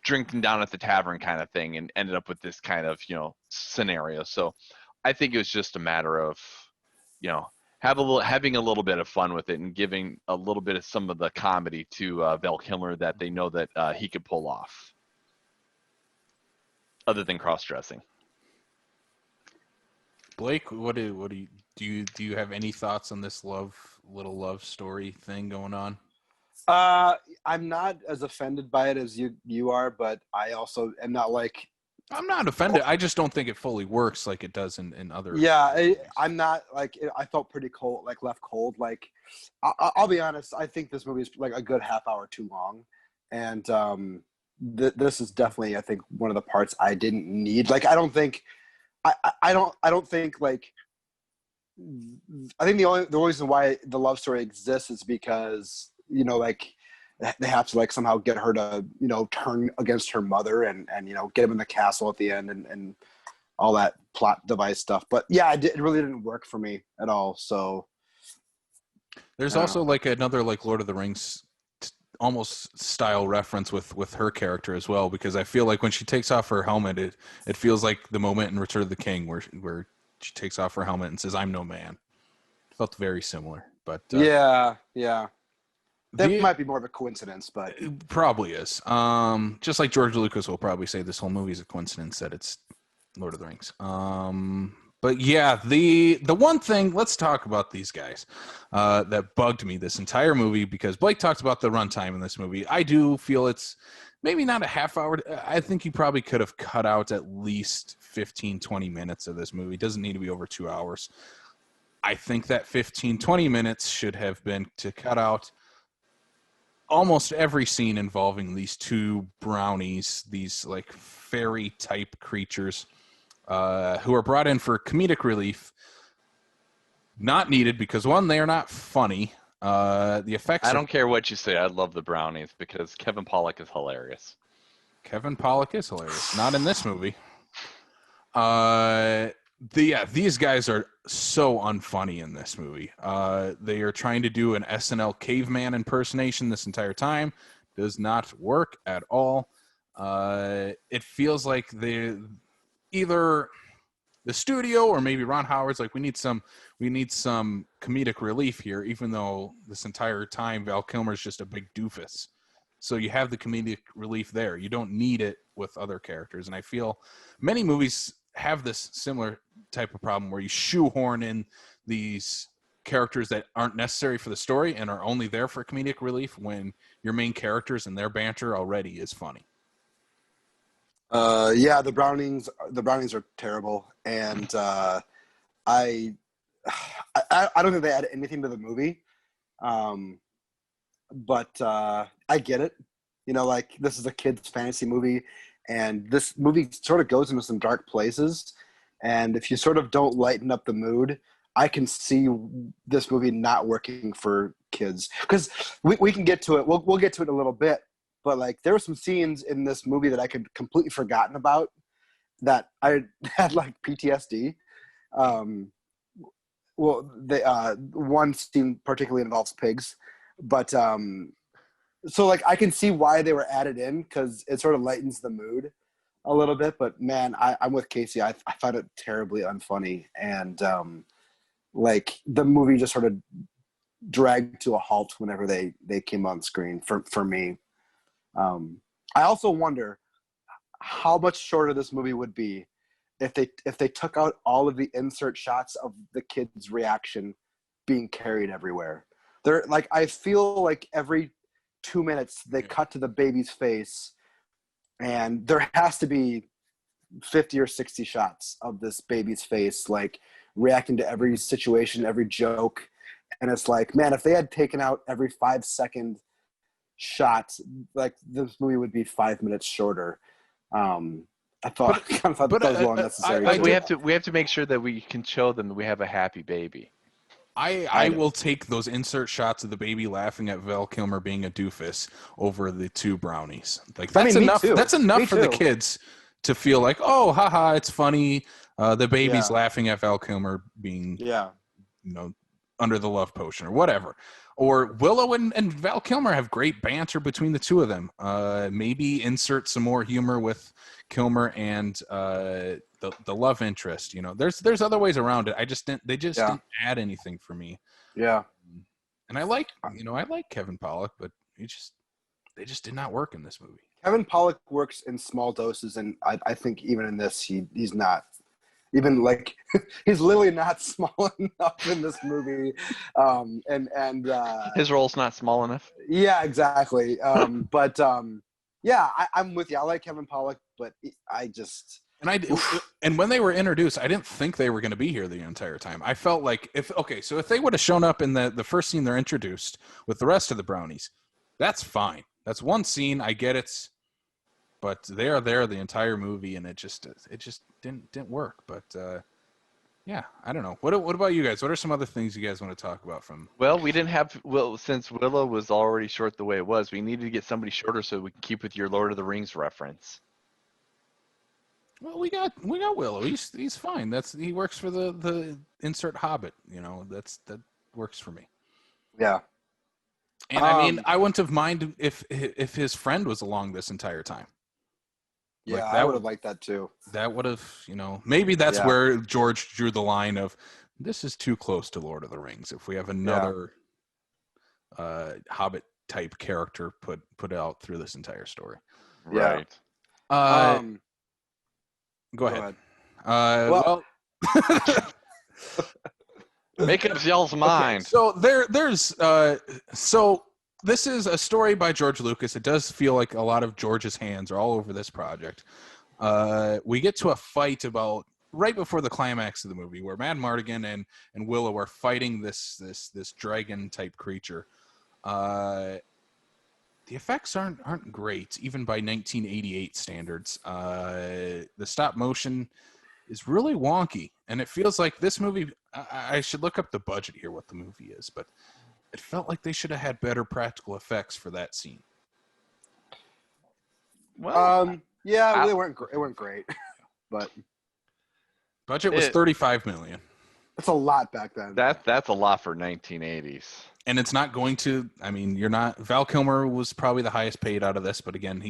drinking down at the tavern kind of thing and ended up with this kind of, scenario. So I think it was just a matter of, having a little bit of fun with it and giving a little bit of some of the comedy to Val Kilmer that they know that he could pull off, other than cross-dressing. Blake, do you have any thoughts on this little love story thing going on? I'm not as offended by it as you are, but I also am not like. I'm not offended. I just don't think it fully works like it does in other. Yeah, I'm not like. I felt pretty cold, like left cold. Like, I'll be honest. I think this movie is like a good half hour too long, and this is definitely, I think, one of the parts I didn't need. Like, I don't think like. I think the reason why the love story exists is because like they have to like somehow get her to turn against her mother and get him in the castle at the end and all that plot device stuff. But yeah, it really didn't work for me at all. So there's also like another like Lord of the Rings almost style reference with her character as well, because I feel like when she takes off her helmet, it feels like the moment in Return of the King where she takes off her helmet and says, "I'm no man." It felt very similar, but yeah. That might be more of a coincidence, but it probably is. Just like George Lucas will probably say this whole movie is a coincidence that it's Lord of the Rings. But yeah, the one thing, let's talk about these guys that bugged me this entire movie, because Blake talked about the runtime in this movie. I do feel it's maybe not a half hour. I think you probably could have cut out at least 15, 20 minutes of this movie. It doesn't need to be over 2 hours. I think that 15, 20 minutes should have been to cut out almost every scene involving these two brownies, these like fairy type creatures who are brought in for comedic relief. Not needed because, one, they are not funny. The effects. I don't care what you say. I love the brownies because Kevin Pollak is hilarious. Kevin Pollak is hilarious. Not in this movie. These guys are so unfunny in this movie. They are trying to do an SNL caveman impersonation this entire time. Does not work at all. It feels like either the studio or maybe Ron Howard's like, we need some comedic relief here, even though this entire time Val Kilmer's just a big doofus. So you have the comedic relief there. You don't need it with other characters. And I feel many movies have this similar type of problem where you shoehorn in these characters that aren't necessary for the story and are only there for comedic relief when your main characters and their banter already is funny. Yeah, the Brownings are terrible, and I don't think they add anything to the movie. But I get it. You know, like, this is a kid's fantasy movie, and this movie sort of goes into some dark places. And if you sort of don't lighten up the mood, I can see this movie not working for kids. Because we can get to it. We'll get to it in a little bit. But, like, there were some scenes in this movie that I could completely forgotten about that I had, like, PTSD. One scene particularly involves pigs. But so, like, I can see why they were added in because it sort of lightens the mood a little bit. But, man, I'm with Casey. I found it terribly unfunny. And, like, the movie just sort of dragged to a halt whenever they came on screen for me. I also wonder how much shorter this movie would be if they took out all of the insert shots of the kid's reaction being carried everywhere. They're like, I feel like every 2 minutes they cut to the baby's face, and there has to be 50 or 60 shots of this baby's face, like, reacting to every situation, every joke. And it's like, man, if they had taken out every 5-second shot, like, this movie would be 5 minutes shorter. I thought that was well unnecessary. We have to make sure that we can show them that we have a happy baby. I will take those insert shots of the baby laughing at Val Kilmer being a doofus over the two brownies. Like, that's enough. That's enough for the kids to feel like, oh, haha, it's funny. The baby's laughing at Val Kilmer being, under the love potion or whatever. Or Willow and Val Kilmer have great banter between the two of them. Maybe insert some more humor with Kilmer and the love interest. You know, there's other ways around it. They just didn't add anything for me. Yeah. And I like Kevin Pollak, but they just did not work in this movie. Kevin Pollak works in small doses, and I think even in this he's not. Even, like, he's literally not small enough in this movie, and his role's not small enough. Yeah, exactly. I'm with you. I like Kevin Pollak, but and when they were introduced, I didn't think they were going to be here the entire time. I felt like if they would have shown up in the first scene they're introduced with the rest of the brownies, that's fine. That's one scene. I get it. But they are there the entire movie, and it just didn't work. But I don't know. What about you guys? What are some other things you guys want to talk about from? Well, since Willow was already short the way it was, we needed to get somebody shorter so we can keep with your Lord of the Rings reference. Well, we got Willow. He's fine. He works for the insert Hobbit. You know, that works for me. Yeah. And I mean, I wouldn't have minded if his friend was along this entire time. Yeah, I would have liked that too. That would have, maybe that's where George drew the line of, this is too close to Lord of the Rings. If we have another Hobbit type character put out through this entire story. Right. Go ahead. Well, make up y'all's mind. Okay, so this is a story by George Lucas. It does feel like a lot of George's hands are all over this project. We get to a fight about right before the climax of the movie where Mad Mardigan and Willow are fighting this dragon type creature. The effects aren't great, even by 1988 standards. The stop motion is really wonky, and it feels like this movie. I should look up the budget here, what the movie is, but it felt like they should have had better practical effects for that scene. Well, Yeah, they weren't. It weren't great, but budget was $35 million. that's a lot back then. That's a lot for 1980s. And it's not going to. I mean, you're not. Val Kilmer was probably the highest paid out of this, but again,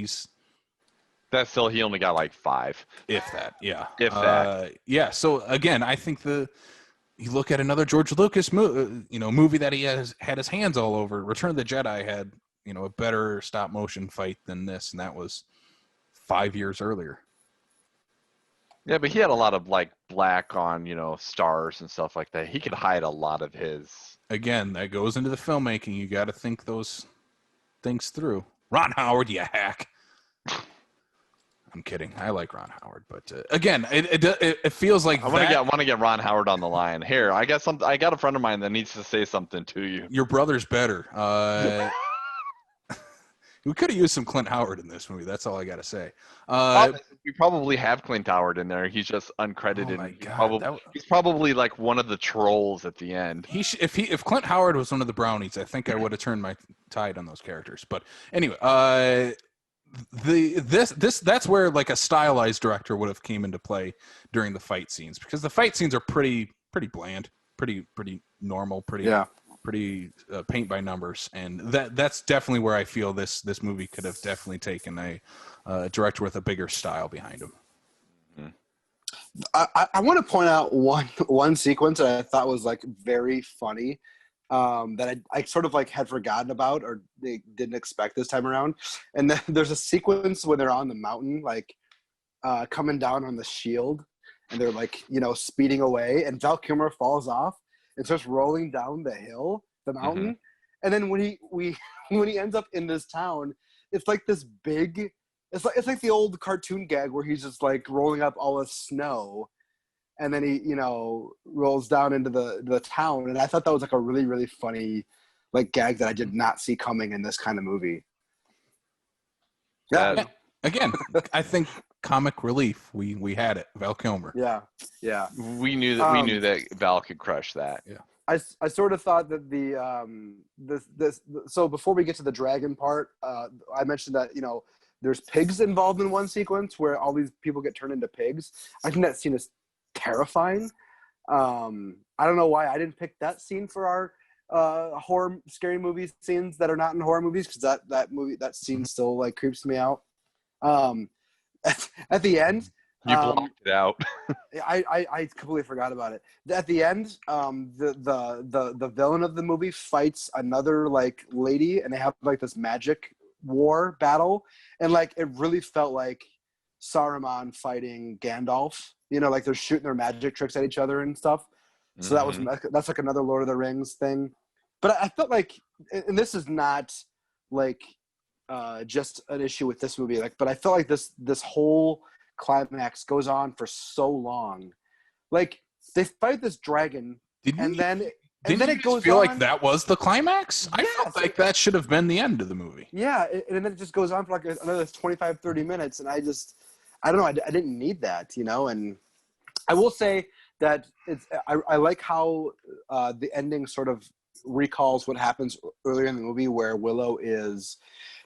That's still, he only got like 5. if that. Yeah, If that. Yeah. So again, I think you look at another George Lucas movie that he has had his hands all over. Return of the Jedi had a better stop motion fight than this, and that was 5 years earlier. Yeah, but he had a lot of like black on, stars and stuff like that. He could hide a lot of his. Again, that goes into the filmmaking. You got to think those things through. Ron Howard, you hack. I'm kidding. I like Ron Howard, but again, it feels like I want to get Ron Howard on the line. Here, I got a friend of mine that needs to say something to you. Your brother's better. We could have used some Clint Howard in this movie. That's all I got to say. We probably have Clint Howard in there. He's just uncredited. Oh my God, he's probably like one of the trolls at the end. If Clint Howard was one of the brownies, I think I would have turned my tide on those characters. But anyway, that's where like a stylized director would have came into play during the fight scenes, because the fight scenes are pretty bland, pretty normal, pretty paint by numbers, and that's definitely where I feel this movie could have definitely taken a director with a bigger style behind him. I want to point out one sequence that I thought was like very funny, that I sort of like had forgotten about, or they didn't expect this time around. And then there's a sequence when they're on the mountain, like coming down on the shield, and they're like speeding away, and Val Kilmer falls off and starts rolling down the hill, the mountain. Mm-hmm. And then when he ends up in this town, it's like this big. It's like the old cartoon gag where he's just like rolling up all the snow, and then he rolls down into the town. And I thought that was like a really, really funny like gag that I did not see coming in this kind of movie. Yeah. Again, I think comic relief. We had it. Val Kilmer. Yeah. We knew that Val could crush that. Yeah. I sort of thought that so before we get to the dragon part, I mentioned that there's pigs involved in one sequence where all these people get turned into pigs. I think that scene is terrifying. I don't know why I didn't pick that scene for our horror scary movie scenes that are not in horror movies, because that scene still like creeps me out. At the end, you blocked it out. I completely forgot about it. At the end, the villain of the movie fights another like lady, and they have like this magic war battle, and like it really felt like Saruman fighting Gandalf. Like they're shooting their magic tricks at each other and stuff. So that's like another Lord of the Rings thing. But I felt like, and this is not like just an issue with this movie, but I felt like this whole climax goes on for so long. Like they fight this dragon, and then it goes feel on. Like that was the climax? I felt like that should have been the end of the movie. Yeah, and then it just goes on for like another 25-30 minutes, and I don't know, I didn't need that, and I will say that I like how the ending sort of recalls what happens earlier in the movie, where Willow is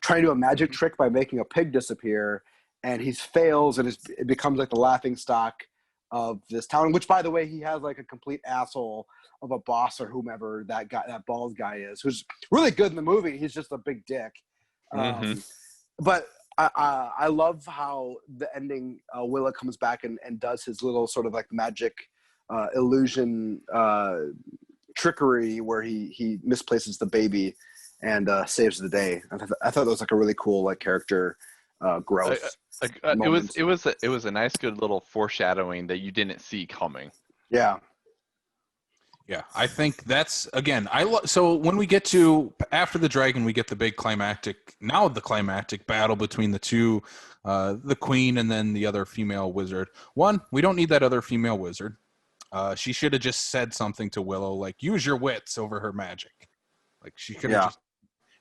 trying to do a magic trick by making a pig disappear, and he fails, and it becomes like the laughing stock of this town, which, by the way, he has like a complete asshole of a boss or whomever that bald guy is, who's really good in the movie. He's just a big dick. But I love how the ending, Willow comes back and does his little sort of like magic illusion trickery where he misplaces the baby and saves the day. I thought that was like a really cool like character growth. It was a nice good little foreshadowing that you didn't see coming. Yeah. Yeah, I think that's, again, so when we get to, after the dragon, we get the big climactic battle between the two, the queen and then the other female wizard. One, we don't need that other female wizard. She should have just said something to Willow, like, use your wits over her magic. Like, she could have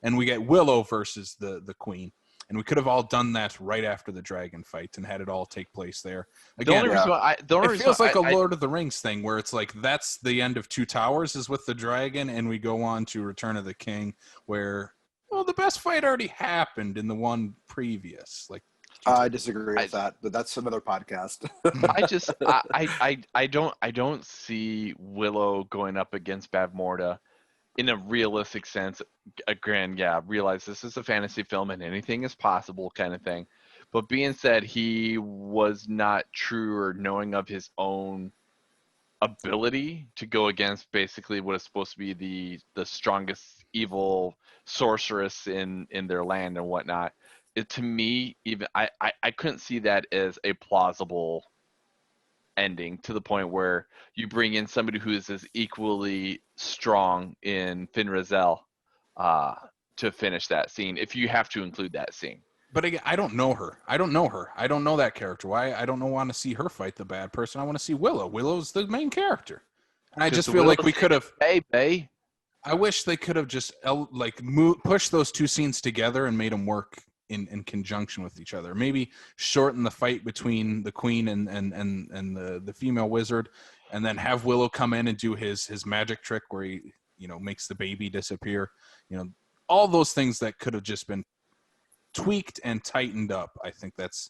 and we get Willow versus the queen. and we could have all done that right after the dragon fight and had it all take place there. The Again, only reason why it feels like a Lord of the Rings thing where it's like that's the end of Two Towers is with the dragon, and we go on to Return of the King where, well, the best fight already happened in the one previous. Like, I disagree with that, but that's another podcast. I don't see Willow going up against Bavmorda in a realistic sense. Realize this is a fantasy film and anything is possible kind of thing. But being said, he was not true or knowing of his own ability to go against basically what is supposed to be the strongest evil sorceress in their land and whatnot. To me, even I couldn't see that as a plausible ending, to the point where you bring in somebody who is as equally strong in Fin Raziel to finish that scene, if you have to include that scene. But again, I don't know her. I don't know that character. Why? I don't want to see her fight the bad person. I want to see Willow. Willow's the main character. And I just feel like we could have... Hey. I wish they could have just pushed those two scenes together and made them work in conjunction with each other. Maybe shorten the fight between the queen and the female wizard, and then have Willow come in and do his magic trick where he, makes the baby disappear. All those things that could have just been tweaked and tightened up. I think that's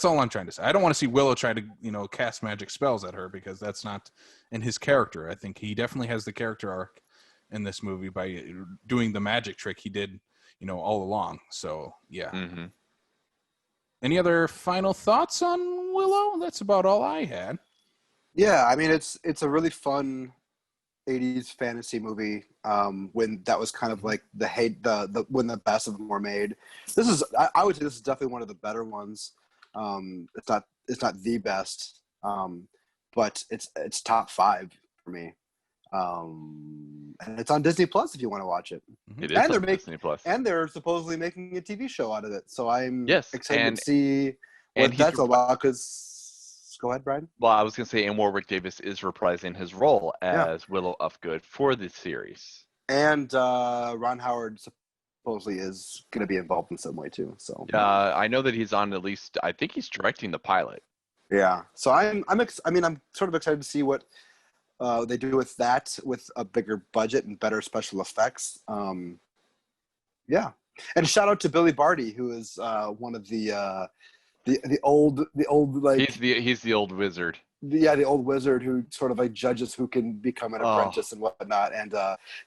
all I'm trying to say. I don't want to see Willow try to, cast magic spells at her, because that's not in his character. I think he definitely has the character arc in this movie by doing the magic trick he did, all along. So, yeah. Mm-hmm. Any other final thoughts on Willow? That's about all I had. Yeah, I mean, it's a really fun 80s fantasy movie, when that was kind of like when the best of them were made. I would say this is definitely one of the better ones. It's not the best, but it's top 5 for me. And it's on Disney Plus if you want to watch it. It is on Disney Plus, and they're supposedly making a TV show out of it. So I'm excited to see what that's about. Because go ahead, Brian. Well, I was going to say, and Warwick Davis is reprising his role as Willow Ufgood for the series. And Ron Howard supposedly is going to be involved in some way too. So I know that he's on, at least I think he's directing the pilot. Yeah. So I'm sort of excited to see what they do with that, with a bigger budget and better special effects. Yeah. And shout out to Billy Barty, who is one of the old like he's the old wizard. The old wizard who sort of like judges who can become an apprentice and whatnot. And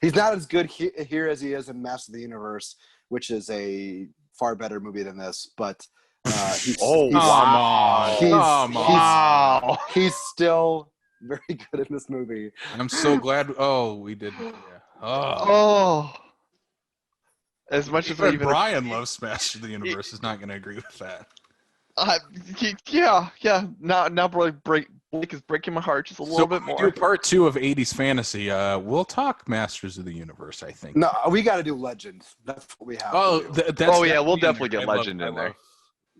he's not as good here as he is in Master of the Universe, which is a far better movie than this. But he's still very good in this movie. I'm so glad. We did. Yeah. As much as Brian loves Smash of the Universe, is not going to agree with that. Now Blake is breaking my heart just a little bit more. Do part 2 of 80s fantasy. We'll talk Masters of the Universe, I think. No, we got to do Legends. That's what we have. We'll definitely get Legend in there.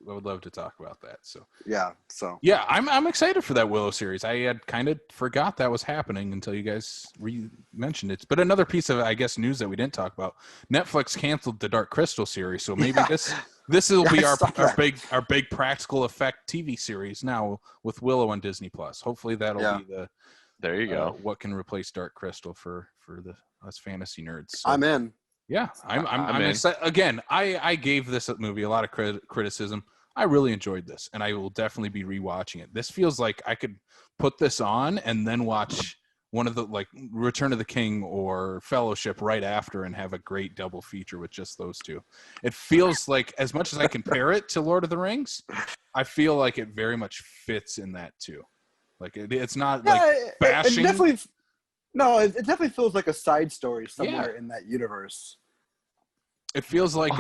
I would love to talk about that. So yeah, I'm excited for that Willow series. I had kind of forgot that was happening until you guys mentioned it. But another piece of, I guess, news that we didn't talk about: Netflix canceled the Dark Crystal series. So maybe this will be our big practical effect TV series now with Willow on Disney Plus. Hopefully that'll be the there you go. What can replace Dark Crystal for us fantasy nerds? So, I'm in. Yeah, I'm excited. Again, I gave this movie a lot of criticism. I really enjoyed this, and I will definitely be rewatching it. This feels like I could put this on and then watch one of the Return of the King or Fellowship right after and have a great double feature with just those two. It feels like, as much as I compare it to Lord of the Rings, I feel like it very much fits in that too. Like it's not bashing. It definitely feels like a side story somewhere in that universe. It feels like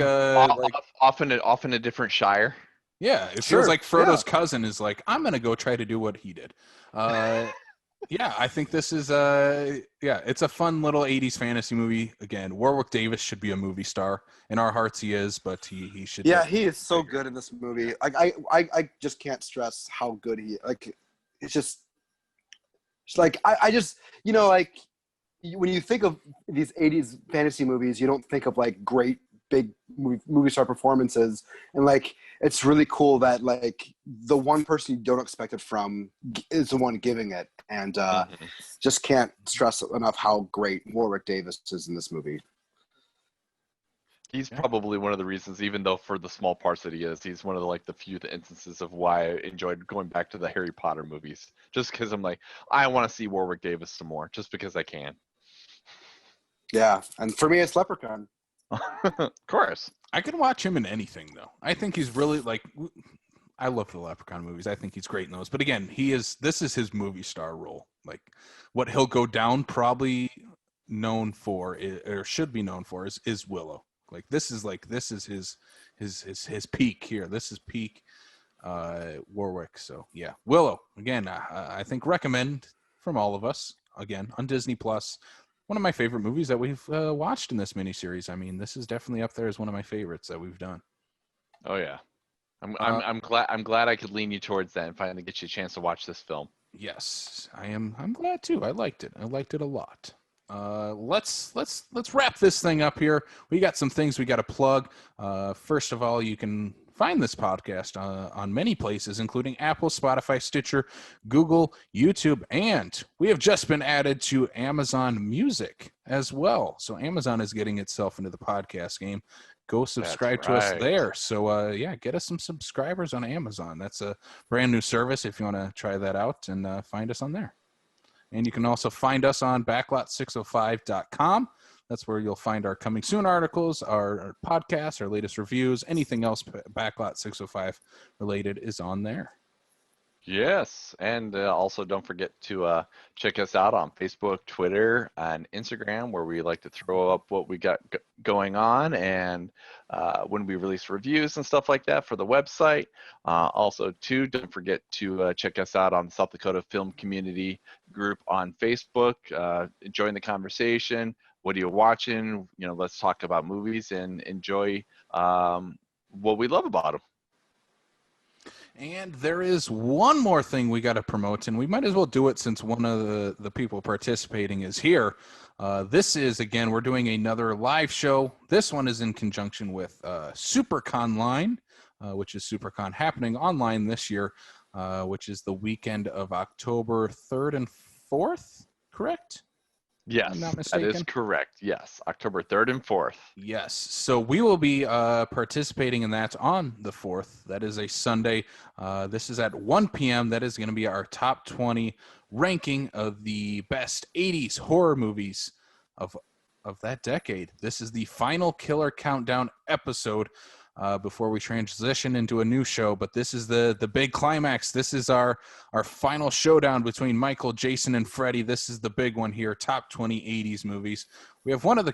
often a different shire. Yeah, it feels like Frodo's cousin is like, I'm gonna go try to do what he did. Yeah, I think this is it's a fun little 80s fantasy movie. Again, Warwick Davis should be a movie star. In our hearts he is, but he should. Yeah, he is so good in this movie. I just can't stress how good he it's just I just when you think of these 80s fantasy movies, you don't think of like great big movie star performances, and like it's really cool that like the one person you don't expect it from is the one giving it, and just can't stress enough how great Warwick Davis is in this movie. He's probably one of the reasons, even though for the small parts that he is, he's one of the few instances of why I enjoyed going back to the Harry Potter movies. Just because I'm like, I want to see Warwick Davis some more, just because I can. Yeah, and for me, it's Leprechaun. Of course. I can watch him in anything, though. I think he's really I love the Leprechaun movies. I think he's great in those. But again, this is his movie star role. Like, what he'll go down probably known for, or should be known for, is Willow. Like this is his peak here. This is peak Warwick. So yeah, Willow again. I think recommend from all of us again on Disney Plus. One of my favorite movies that we've watched in this miniseries. I mean, this is definitely up there as one of my favorites that we've done. Oh yeah, I'm glad I could lean you towards that and finally get you a chance to watch this film. Yes, I am. I'm glad too. I liked it. I liked it a lot. Let's wrap this thing up here. We got some things we got to plug. First of all, you can find this podcast on many places, including Apple, Spotify, Stitcher, Google, YouTube, and we have just been added to Amazon Music as well. So Amazon is getting itself into the podcast game. Go subscribe to us there. So yeah, get us some subscribers on Amazon. That's a brand new service if you want to try that out, and find us on there. And you can also find us on backlot605.com. That's where you'll find our coming soon articles, our podcasts, our latest reviews, anything else Backlot 605 related is on there. Yes, and also don't forget to check us out on Facebook, Twitter, and Instagram, where we like to throw up what we got going on, and when we release reviews and stuff like that for the website. Also, too, don't forget to check us out on the South Dakota Film Community group on Facebook. Join the conversation. What are you watching? Let's talk about movies and enjoy what we love about them. And there is one more thing we got to promote, and we might as well do it since one of the people participating is here. This is, again, we're doing another live show. This one is in conjunction with SuperConline, which is SuperCon happening online this year, which is the weekend of October 3rd and 4th, correct? Yes, that is correct. Yes, October 3rd and 4th. Yes, so we will be participating in that on the 4th. That is a Sunday. This is at 1 p.m. That is going to be our top 20 ranking of the best 80s horror movies of that decade. This is the final Killer Countdown episode before we transition into a new show. But this is the big climax. This is our final showdown between Michael, Jason, and Freddy. This is the big one here, top 20 80s movies. We have one of the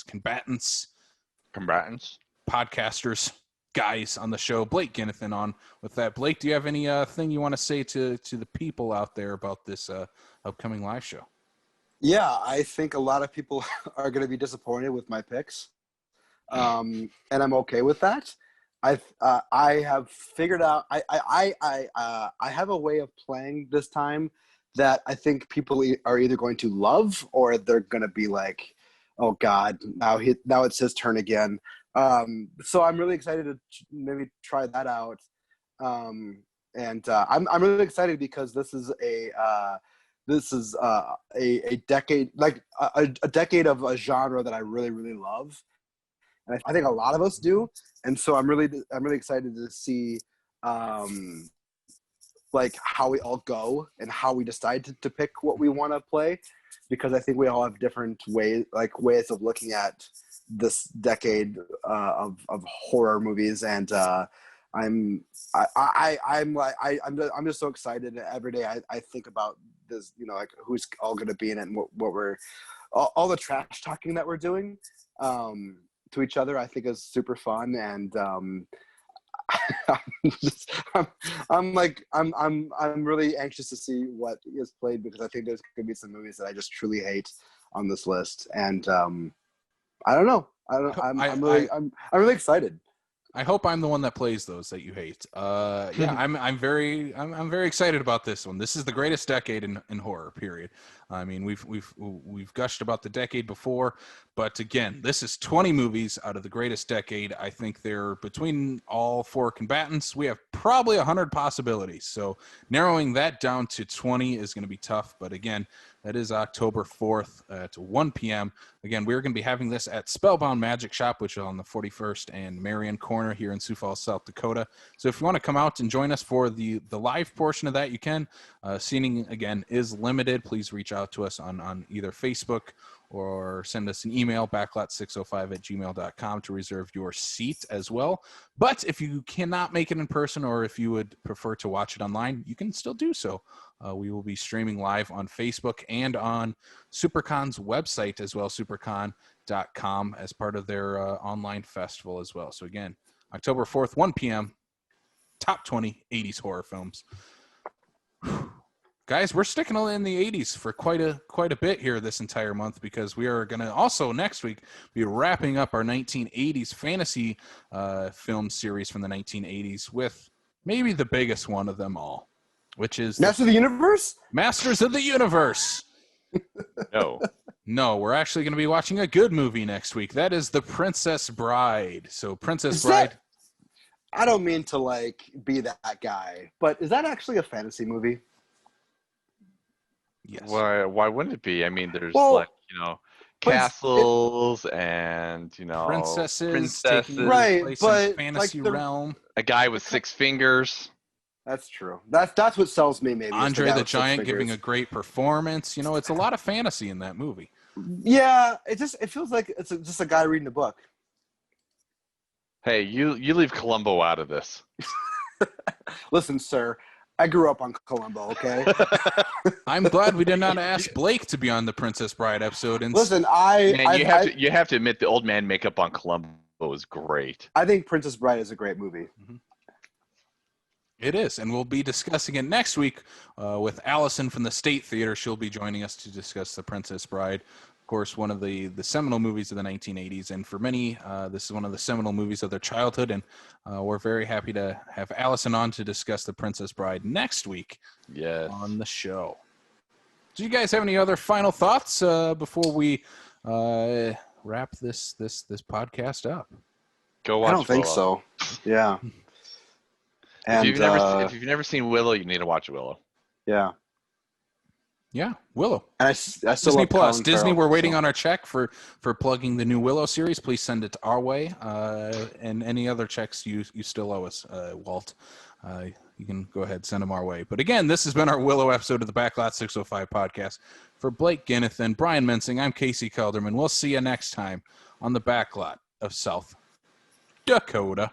combatants, podcasters, guys on the show, Blake Ginnethan, on with that. Blake, do you have any thing you want to say to the people out there about this upcoming live show? Yeah, I think a lot of people are going to be disappointed with my picks. And I'm okay with that. I have figured out I have a way of playing this time that I think people are either going to love or they're going to be like, oh God, now it's his turn again. So I'm really excited to maybe try that out. I'm really excited because this is a decade, like a decade of a genre that I really, really love. And I think a lot of us do. And so I'm really excited to see like how we all go and how we decide to pick what we want to play, because I think we all have different ways of looking at this decade of horror movies. And I'm just so excited. Every day I think about this, like who's all going to be in it and what we're all the trash talking that we're doing to each other, I think is super fun. And I'm really anxious to see what is played, because I think there's going to be some movies that I just truly hate on this list. And I don't know. I'm really excited. I hope I'm the one that plays those that you hate. Yeah, I'm very excited about this one. This is the greatest decade in horror. Period. I mean, we've gushed about the decade before, but again, this is 20 movies out of the greatest decade. I think they're between all four combatants. We have probably 100 possibilities. So narrowing that down to 20 is going to be tough. But again, that is October 4th at 1 p.m. Again, we're going to be having this at Spellbound Magic Shop, which is on the 41st and Marion Corner here in Sioux Falls, South Dakota. So if you want to come out and join us for the live portion of that, you can. Seating, again, is limited. Please reach out to us on either Facebook or send us an email, backlot605@gmail.com, to reserve your seat as well. But if you cannot make it in person, or if you would prefer to watch it online, you can still do so. We will be streaming live on Facebook and on SuperCon's website as well, supercon.com, as part of their online festival as well. So again, October 4th, 1 p.m., top 20 80s horror films. Guys, we're sticking in the 80s for quite a bit here this entire month, because we are going to also next week be wrapping up our 1980s fantasy film series from the 1980s with maybe the biggest one of them all, which is Masters of the Universe? Masters of the Universe. No, we're actually going to be watching a good movie next week. That is The Princess Bride. So Princess Bride. I don't mean to be that guy, but is that actually a fantasy movie? Yes. Why wouldn't it be? I mean, there's castles and princesses taking right, place but in fantasy realm. A guy with 6 fingers. That's true. That's what sells me. Maybe Andre the Giant giving a great performance. It's a lot of fantasy in that movie. Yeah, it feels like it's just a guy reading a book. Hey, you leave Columbo out of this. Listen, sir, I grew up on Columbo, okay? I'm glad we did not ask Blake to be on the Princess Bride episode. And listen, you have to admit the old man makeup on Columbo is great. I think Princess Bride is a great movie. Mm-hmm. It is, and we'll be discussing it next week with Allison from the State Theater. She'll be joining us to discuss The Princess Bride. Of course, one of the seminal movies of the 1980s, and for many, this is one of the seminal movies of their childhood, and we're very happy to have Allison on to discuss The Princess Bride next week on the show. Do you guys have any other final thoughts before we wrap this podcast up? Go watch I don't think so. Yeah. And, if you've never seen Willow, you need to watch Willow. Yeah. Yeah, Willow. And I still Disney love Plus. Colin Disney, Farrell, we're waiting on our check for plugging the new Willow series. Please send it our way. And any other checks you still owe us, Walt. You can go ahead, send them our way. But again, this has been our Willow episode of the Backlot 605 podcast. For Blake Ginneth and Brian Mensing, I'm Casey Kelderman. We'll see you next time on the Backlot of South Dakota.